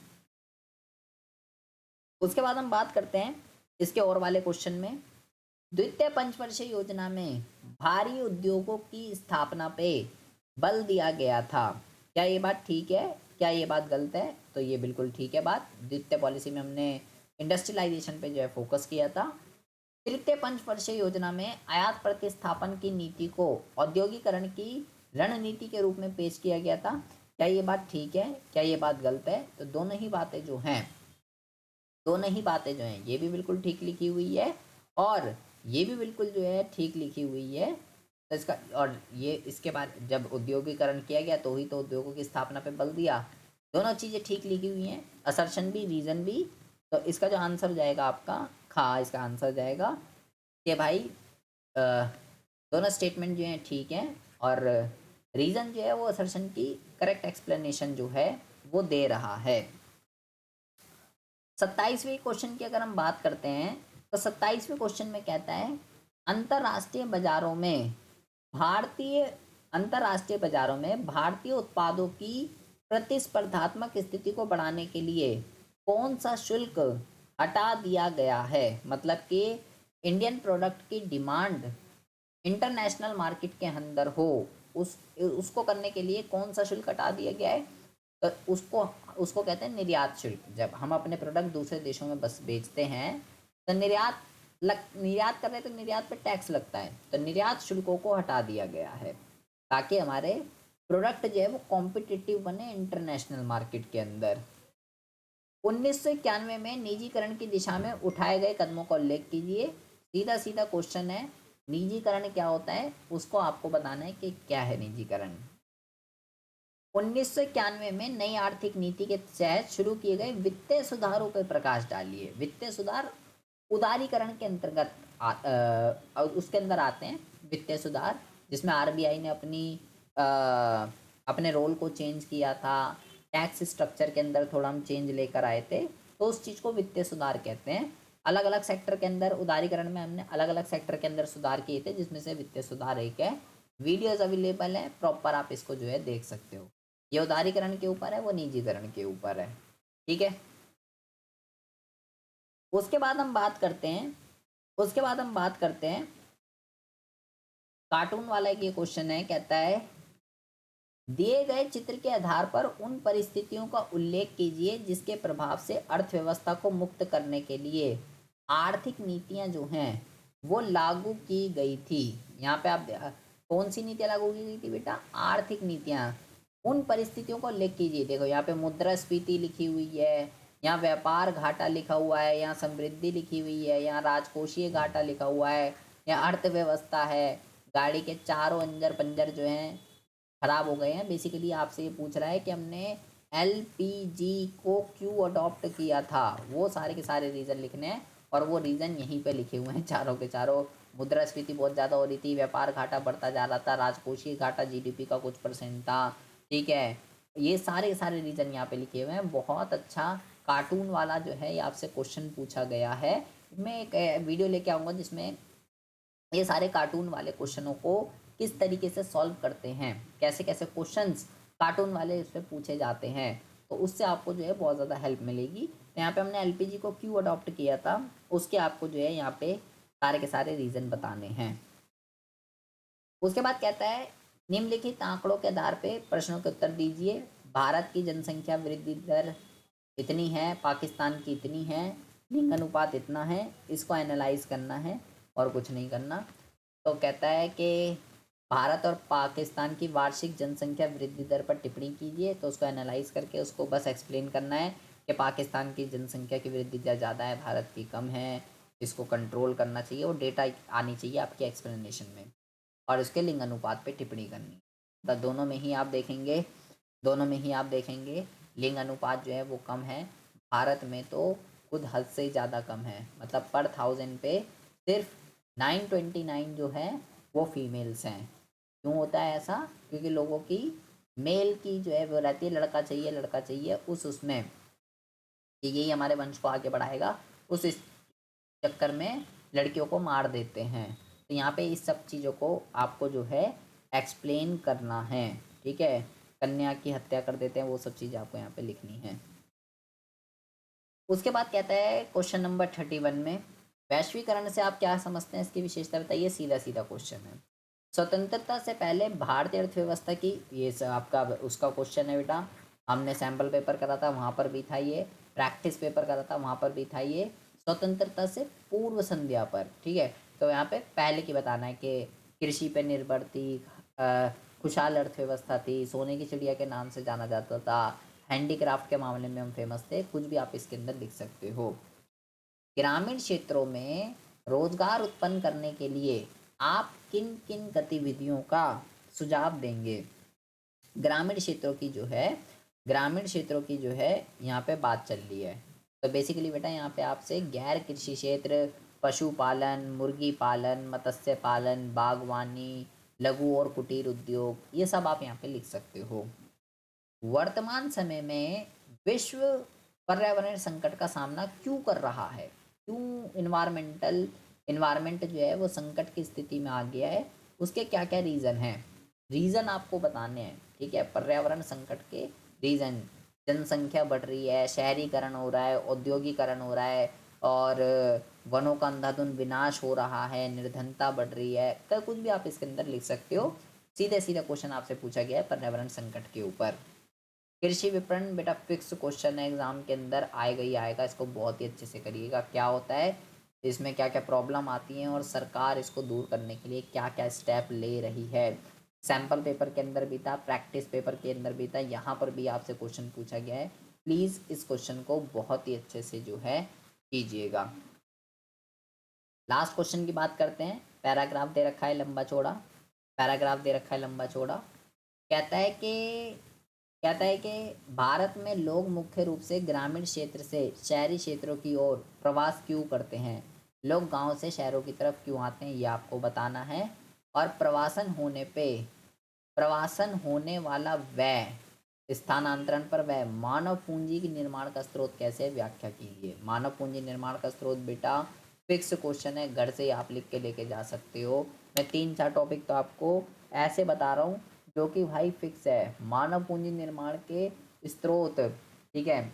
उसके बाद हम बात करते हैं इसके और वाले क्वेश्चन में। द्वितीय पंचवर्षीय योजना में भारी उद्योगों की स्थापना पे बल दिया गया था। क्या ये बात ठीक है, क्या ये बात गलत है? तो ये बिल्कुल ठीक है बात। द्वितीय पॉलिसी में हमने इंडस्ट्रियलाइजेशन पे जो है फोकस किया था। तृतीय पंचवर्षीय योजना में आयात प्रतिस्थापन की नीति को औद्योगिकरण की रणनीति के रूप में पेश किया गया था। क्या ये बात ठीक है, क्या ये बात गलत है? तो दोनों ही बातें जो हैं ये भी बिल्कुल ठीक लिखी हुई है और ये भी बिल्कुल जो है ठीक लिखी हुई है। तो इसका और ये इसके बाद जब उद्योगीकरण किया गया तो ही तो उद्योगों की स्थापना पे बल दिया। दोनों चीज़ें ठीक लिखी हुई हैं, असर्शन भी रीज़न भी। तो इसका जो आंसर हो जाएगा आपका इसका आंसर जाएगा कि भाई दोनों स्टेटमेंट जो हैं ठीक हैं और रीज़न जो है वो असर्शन की करेक्ट एक्सप्लेनेशन जो है वो दे रहा है। 27वें क्वेश्चन की अगर हम बात करते हैं तो 27वें क्वेश्चन में कहता है अंतर्राष्ट्रीय बाजारों में भारतीय उत्पादों की प्रतिस्पर्धात्मक स्थिति को बढ़ाने के लिए कौन सा शुल्क हटा दिया गया है? मतलब कि इंडियन प्रोडक्ट की डिमांड इंटरनेशनल मार्केट के अंदर हो, उसको करने के लिए कौन सा शुल्क हटा दिया गया है? तो उसको कहते हैं निर्यात शुल्क। जब हम अपने प्रोडक्ट दूसरे देशों में बस बेचते हैं तो निर्यात कर रहे हैं तो निर्यात पे टैक्स लगता है, तो निर्यात शुल्कों को हटा दिया गया है ताकि हमारे प्रोडक्ट जो है वो कॉम्पिटिटिव बने इंटरनेशनल मार्केट के अंदर। 1991 में निजीकरण की दिशा में उठाए गए कदमों का उल्लेख कीजिए। सीधा सीधा क्वेश्चन है, निजीकरण क्या होता है उसको आपको बताना है कि क्या है निजीकरण। 1991 में नई आर्थिक नीति के तहत शुरू किए गए वित्तीय सुधारों पर प्रकाश डालिए। वित्तीय सुधार उदारीकरण के अंतर्गत उसके अंदर आते हैं वित्तीय सुधार, जिसमें RBI ने अपने रोल को चेंज किया था, टैक्स स्ट्रक्चर के अंदर थोड़ा हम चेंज लेकर आए थे, तो उस चीज़ को वित्तीय सुधार कहते हैं। अलग अलग सेक्टर के अंदर उदारीकरण में हमने अलग अलग सेक्टर के अंदर सुधार किए थे, जिसमें से वित्तीय सुधार एक है। वीडियोस अवेलेबल है, प्रॉपर आप इसको जो है देख सकते हो। ये उदारीकरण के ऊपर है, वो निजीकरण के ऊपर है, ठीक है। उसके बाद हम बात करते हैं, उसके बाद हम बात करते हैं कार्टून वाला एक ये क्वेश्चन है, कहता है दिए गए चित्र के आधार पर उन परिस्थितियों का उल्लेख कीजिए जिसके प्रभाव से अर्थव्यवस्था को मुक्त करने के लिए आर्थिक नीतियां जो हैं वो लागू की गई थी। यहाँ पे आप कौन सी नीतियां लागू की गई थी बेटा? आर्थिक नीतियां। उन परिस्थितियों को उल्लेख कीजिए। देखो यहाँ पे मुद्रास्फीति लिखी हुई है, यहाँ व्यापार घाटा लिखा हुआ है, यहाँ समृद्धि लिखी हुई है, यहाँ राजकोषीय घाटा लिखा हुआ है, यहाँ अर्थव्यवस्था है। गाड़ी के चारों अंजर पंजर जो हैं खराब हो गए हैं। बेसिकली आपसे ये पूछ रहा है कि हमने एलपीजी को क्यों अडॉप्ट किया था, वो सारे के सारे रीज़न लिखने हैं और वो रीज़न यहीं पे लिखे हुए हैं चारों के चारों। मुद्रास्फीति बहुत ज़्यादा हो रही थी, व्यापार घाटा बढ़ता जा रहा था, राजकोषीय घाटा जीडीपी का कुछ परसेंट था, ठीक है। ये सारे के सारे रीज़न यहाँ पे लिखे हुए हैं। बहुत अच्छा कार्टून वाला जो है ये आपसे क्वेश्चन पूछा गया है। मैं एक वीडियो लेके आऊँगा जिसमें ये सारे कार्टून वाले क्वेश्चनों को किस तरीके से सॉल्व करते हैं, कैसे कैसे क्वेश्चंस कार्टून वाले इस पर पूछे जाते हैं, तो उससे आपको जो है बहुत ज़्यादा हेल्प मिलेगी। तो यहाँ पे हमने एलपीजी को क्यों अडॉप्ट किया था, उसके आपको जो है यहाँ पे सारे के सारे रीज़न बताने हैं। उसके बाद कहता है निम्नलिखित आंकड़ों के आधार पे प्रश्नों के उत्तर दीजिए। भारत की जनसंख्या वृद्धि दर इतनी है, पाकिस्तान की इतनी है, लिंग अनुपात इतना है, इसको एनालाइज करना है और कुछ नहीं करना। तो कहता है कि भारत और पाकिस्तान की वार्षिक जनसंख्या वृद्धि दर पर टिप्पणी कीजिए। तो उसको एनालाइज करके उसको बस एक्सप्लेन करना है कि पाकिस्तान की जनसंख्या की वृद्धि दर ज़्यादा है, भारत की कम है, इसको कंट्रोल करना चाहिए। वो डेटा आनी चाहिए आपकी एक्सप्लेनेशन में और उसके लिंग अनुपात पे टिप्पणी करनी। तो दोनों में ही आप देखेंगे, दोनों में ही आप देखेंगे लिंग अनुपात जो है वो कम है। भारत में तो खुद हद से ज़्यादा कम है, मतलब पर 1000 पे सिर्फ 929 जो है वो फीमेल्स हैं। क्यों होता है ऐसा? क्योंकि लोगों की मेल की जो है वो रहती है लड़का चाहिए लड़का चाहिए, उसमें कि यही हमारे वंश को आगे बढ़ाएगा, उस इस चक्कर में लड़कियों को मार देते हैं। तो यहाँ पे इस सब चीज़ों को आपको जो है एक्सप्लेन करना है, ठीक है। कन्या की हत्या कर देते हैं, वो सब चीज़ें आपको यहाँ पे लिखनी है। उसके बाद कहता है क्वेश्चन नंबर 31 में वैश्वीकरण से आप क्या समझते हैं, इसकी विशेषता बताइए। सीधा सीधा क्वेश्चन है। स्वतंत्रता से पहले भारतीय अर्थव्यवस्था की, ये आपका उसका क्वेश्चन है बेटा। हमने सैम्पल पेपर करा था, वहाँ पर भी था ये, प्रैक्टिस पेपर करा था, वहाँ पर भी था ये, स्वतंत्रता से पूर्व संध्या पर, ठीक है। तो यहाँ पे पहले की बताना है कि कृषि पे निर्भर थी, खुशहाल अर्थव्यवस्था थी, सोने की चिड़िया के नाम से जाना जाता था, हैंडीक्राफ्ट के मामले में हम फेमस थे, कुछ भी आप इसके अंदर लिख सकते हो। ग्रामीण क्षेत्रों में रोजगार उत्पन्न करने के लिए आप किन किन गतिविधियों का सुझाव देंगे? ग्रामीण क्षेत्रों की जो है, ग्रामीण क्षेत्रों की जो है यहाँ पे बात चल रही है। तो बेसिकली बेटा यहाँ पे आपसे गैर कृषि क्षेत्र, पशुपालन, मुर्गी पालन, मत्स्य पालन, बागवानी, लघु और कुटीर उद्योग, ये सब आप यहाँ पे लिख सकते हो। वर्तमान समय में विश्व पर्यावरण संकट का सामना क्यों कर रहा है? क्यों इन्वायरमेंट जो है वो संकट की स्थिति में आ गया है, उसके क्या क्या रीज़न हैं? रीज़न आपको बताने हैं, ठीक है। पर्यावरण संकट के रीज़न, जनसंख्या बढ़ रही है, शहरीकरण हो रहा है, औद्योगिकरण हो रहा है, और वनों का अंधाधुंध विनाश हो रहा है, निर्धनता बढ़ रही है, तो कुछ भी आप इसके अंदर लिख सकते हो। सीधे सीधा क्वेश्चन आपसे पूछा गया है पर्यावरण संकट के ऊपर। कृषि विपणन बेटा फिक्स क्वेश्चन है, एग्जाम के अंदर आएगा ही आएगा, इसको बहुत ही अच्छे से करिएगा। क्या होता है इसमें, क्या क्या प्रॉब्लम आती हैं और सरकार इसको दूर करने के लिए क्या क्या स्टेप ले रही है। सैम्पल पेपर के अंदर भी था, प्रैक्टिस पेपर के अंदर भी था, यहाँ पर भी आपसे क्वेश्चन पूछा गया है। प्लीज़ इस क्वेश्चन को बहुत ही अच्छे से जो है कीजिएगा। लास्ट क्वेश्चन की बात करते हैं। पैराग्राफ दे रखा है लंबा चौड़ा, पैराग्राफ दे रखा है लंबा चौड़ा। कहता है कि भारत में लोग मुख्य रूप से ग्रामीण क्षेत्र से शहरी क्षेत्रों की ओर प्रवास क्यों करते हैं? लोग गांव से शहरों की तरफ क्यों आते हैं, ये आपको बताना है। और प्रवासन होने वाला व्यय स्थानांतरण पर वह मानव पूंजी के निर्माण का स्रोत कैसे है, व्याख्या कीजिए। मानव पूंजी निर्माण का स्रोत बेटा फिक्स क्वेश्चन है, घर से ही आप लिख के लेके जा सकते हो। मैं 3-4 टॉपिक तो आपको ऐसे बता रहा हूँ जो कि भाई फिक्स है। मानव पूंजी निर्माण के स्रोत, ठीक है,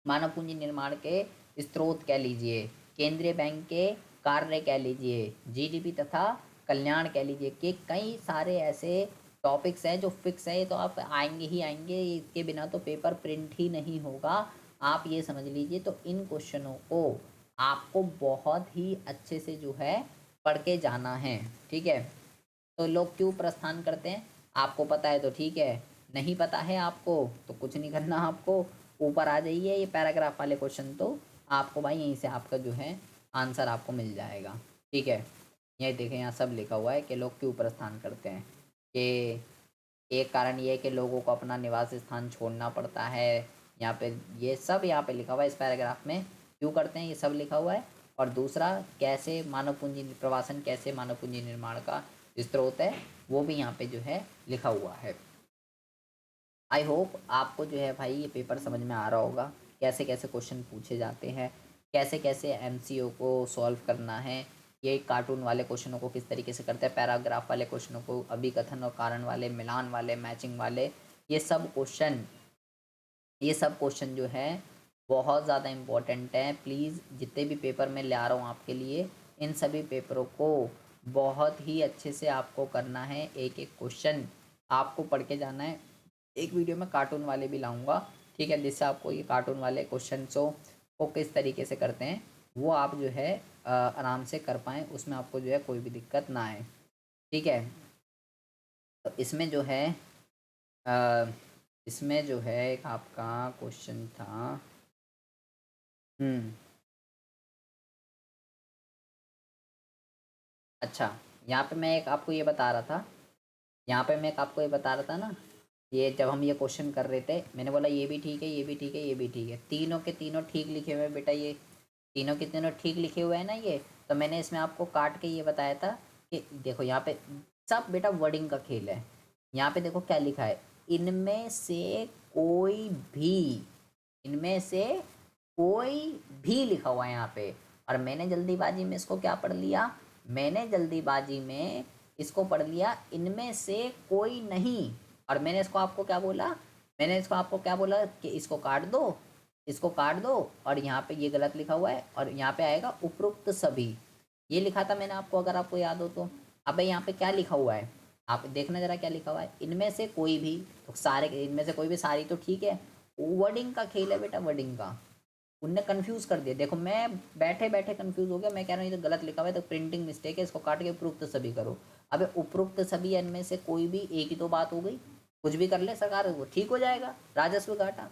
मानव पूंजी निर्माण के स्रोत कह लीजिए, केंद्रीय बैंक के कार्य कह लीजिए, जीडीपी तथा कल्याण कह लीजिए, कि कई सारे ऐसे टॉपिक्स हैं जो फिक्स है। तो आप आएंगे ही आएंगे, इसके बिना तो पेपर प्रिंट ही नहीं होगा, आप ये समझ लीजिए। तो इन क्वेश्चनों को आपको बहुत ही अच्छे से जो है पढ़ के जाना है, ठीक है। तो लोग क्यों प्रस्थान करते हैं, आपको पता है तो ठीक है, नहीं पता है आपको तो कुछ नहीं करना आपको, ऊपर आ जाइए, ये पैराग्राफ वाले क्वेश्चन तो आपको भाई यहीं से आपका जो है आंसर आपको मिल जाएगा, ठीक है। ये देखें, यहाँ सब लिखा हुआ है कि लोग क्यों प्रस्थान करते हैं, कि एक कारण ये है कि लोगों को अपना निवास स्थान छोड़ना पड़ता है। यहाँ पे ये सब यहाँ पे लिखा हुआ है इस पैराग्राफ में, क्यों करते हैं ये सब लिखा हुआ है। और दूसरा, कैसे मानव पूंजी प्रवासन कैसे मानव पूंजी निर्माण का स्रोत है, वो भी यहाँ पे जो है लिखा हुआ है। आई होप आपको जो है भाई ये पेपर समझ में आ रहा होगा, कैसे कैसे क्वेश्चन पूछे जाते हैं, कैसे कैसे एमसीओ को सॉल्व करना है, ये कार्टून वाले क्वेश्चनों को किस तरीके से करते हैं, पैराग्राफ वाले क्वेश्चनों को अभिकथन और कारण वाले, मिलान वाले, मैचिंग वाले, ये सब क्वेश्चन जो है बहुत ज़्यादा इम्पोर्टेंट है। प्लीज़ जितने भी पेपर मैं ले आ रहा हूँ आपके लिए, इन सभी पेपरों को बहुत ही अच्छे से आपको करना है, एक एक क्वेश्चन आपको पढ़ के जाना है। एक वीडियो में कार्टून वाले भी लाऊंगा, ठीक है, जिससे आपको ये कार्टून वाले क्वेश्चंसों को किस तरीके से करते हैं वो आप जो है आराम से कर पाएँ, उसमें आपको जो है कोई भी दिक्कत ना आए, ठीक है। तो इसमें जो है अ, इसमें जो है एक आपका क्वेश्चन था, हम्म, अच्छा, यहाँ पे मैं एक आपको ये बता रहा था, यहाँ पे मैं एक आपको ये बता रहा था ना, ये जब हम ये क्वेश्चन कर रहे थे मैंने बोला ये भी ठीक है, ये भी ठीक है, ये भी ठीक है, तीनों के तीनों ठीक लिखे हुए हैं बेटा, ये तीनों के तीनों ठीक लिखे हुए हैं ना ये। तो मैंने इसमें आपको काट के ये बताया था कि देखो यहाँ पे सब बेटा वर्डिंग का खेल है। यहाँ पे देखो क्या लिखा है, इनमें से कोई भी, इनमें से कोई भी लिखा हुआ है यहाँ पे। और मैंने जल्दीबाजी में इसको क्या पढ़ लिया, मैंने जल्दीबाजी में इसको पढ़ लिया इनमें से कोई नहीं। और मैंने इसको आपको क्या बोला, मैंने इसको आपको क्या बोला कि इसको काट दो, इसको काट दो, और यहाँ पे ये गलत लिखा हुआ है और यहाँ पे आएगा उपरोक्त सभी, ये लिखा था मैंने आपको, अगर आपको याद हो तो। अब यहाँ पे क्या लिखा हुआ है, आप देखना जरा क्या लिखा हुआ है, इनमें से कोई भी, तो सारे इनमें से कोई भी, सारी तो ठीक है, वर्डिंग का खेल है बेटा, वर्डिंग का। उनने कंफ्यूज कर दिया, देखो मैं बैठे बैठे कंफ्यूज हो गया, मैं कह रहा हूँ ये तो गलत लिखा हुआ है, तो प्रिंटिंग मिस्टेक है, इसको काट के उपरोक्त सभी करो। अब उपरोक्त सभी इनमें से कोई भी, एक ही तो बात हो गई, कुछ भी कर ले सरकार वो ठीक हो जाएगा, राजस्व घाटा।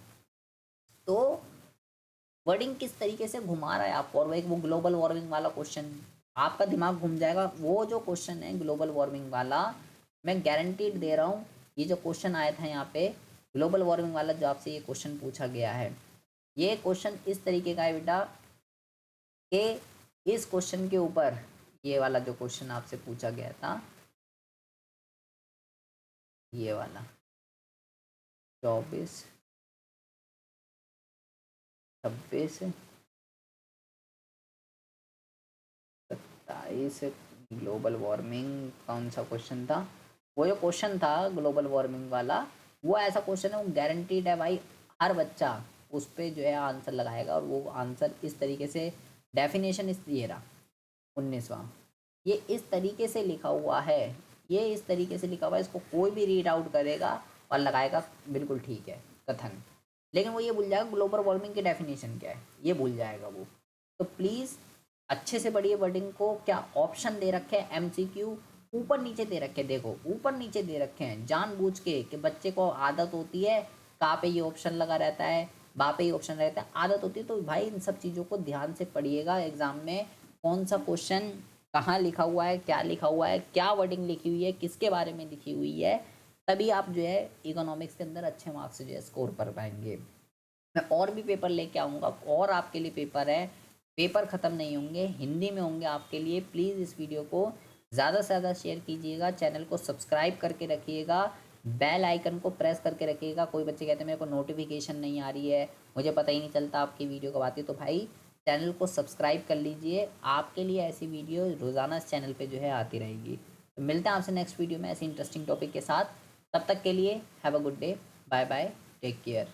तो वर्डिंग किस तरीके से घुमा रहा है आपको, और वो ग्लोबल वार्मिंग वाला क्वेश्चन, आपका दिमाग घूम जाएगा। वो जो क्वेश्चन है ग्लोबल वार्मिंग वाला, मैं गारंटीड दे रहा हूँ, ये जो क्वेश्चन आया था यहाँ पे ग्लोबल वार्मिंग वाला, जो आपसे ये क्वेश्चन पूछा गया है, ये क्वेश्चन इस तरीके का है बेटा कि इस क्वेश्चन के ऊपर, ये वाला जो क्वेश्चन आपसे पूछा गया था, ये वाला 24, 26, 27, ग्लोबल वार्मिंग कौन सा क्वेश्चन था, वो जो क्वेश्चन था ग्लोबल वार्मिंग वाला, वो ऐसा क्वेश्चन है, वो गारंटीड है भाई, हर बच्चा उस पर जो है आंसर लगाएगा। और वो आंसर इस तरीके से, डेफिनेशन इस ये रहा 19वां, ये इस तरीके से लिखा हुआ है, ये इस तरीके से लिखा हुआ है, इसको कोई भी रीड आउट करेगा और लगाएगा बिल्कुल ठीक है कथन, लेकिन वो ये भूल जाएगा ग्लोबल वार्मिंग की डेफिनेशन क्या है, ये भूल जाएगा वो। तो प्लीज़ अच्छे से पढ़िए वर्डिंग को, क्या ऑप्शन दे रखे हैं एमसीक्यू, ऊपर नीचे दे रखे हैं, देखो ऊपर नीचे दे रखे हैं जानबूझ के, कि बच्चे को आदत होती है कहाँ पे ये ऑप्शन लगा रहता है, वहाँ पे ये ऑप्शन रहता है, आदत होती है। तो भाई इन सब चीज़ों को ध्यान से पढ़िएगा, एग्जाम में कौन सा क्वेश्चन कहाँ लिखा हुआ है, क्या लिखा हुआ है, क्या वर्डिंग लिखी हुई है, किसके बारे में लिखी हुई है, तभी आप जो है इकोनॉमिक्स के अंदर अच्छे मार्क्स जो है स्कोर कर पाएंगे। मैं और भी पेपर लेके आऊँगा, और आपके लिए पेपर है, पेपर ख़त्म नहीं होंगे, हिंदी में होंगे आपके लिए। प्लीज़ इस वीडियो को ज़्यादा से ज़्यादा शेयर कीजिएगा, चैनल को सब्सक्राइब करके रखिएगा, बेल आइकन को प्रेस करके रखिएगा। कोई बच्चे कहते हैं मेरे को नोटिफिकेशन नहीं आ रही है, मुझे पता ही नहीं चलता आपकी वीडियो कब आती है, तो भाई चैनल को सब्सक्राइब कर लीजिए, आपके लिए ऐसी वीडियो रोज़ाना इस चैनल पे जो है आती रहेगी। तो मिलते हैं आपसे नेक्स्ट वीडियो में ऐसे इंटरेस्टिंग टॉपिक के साथ। तब तक के लिए have a good day, bye bye, take care.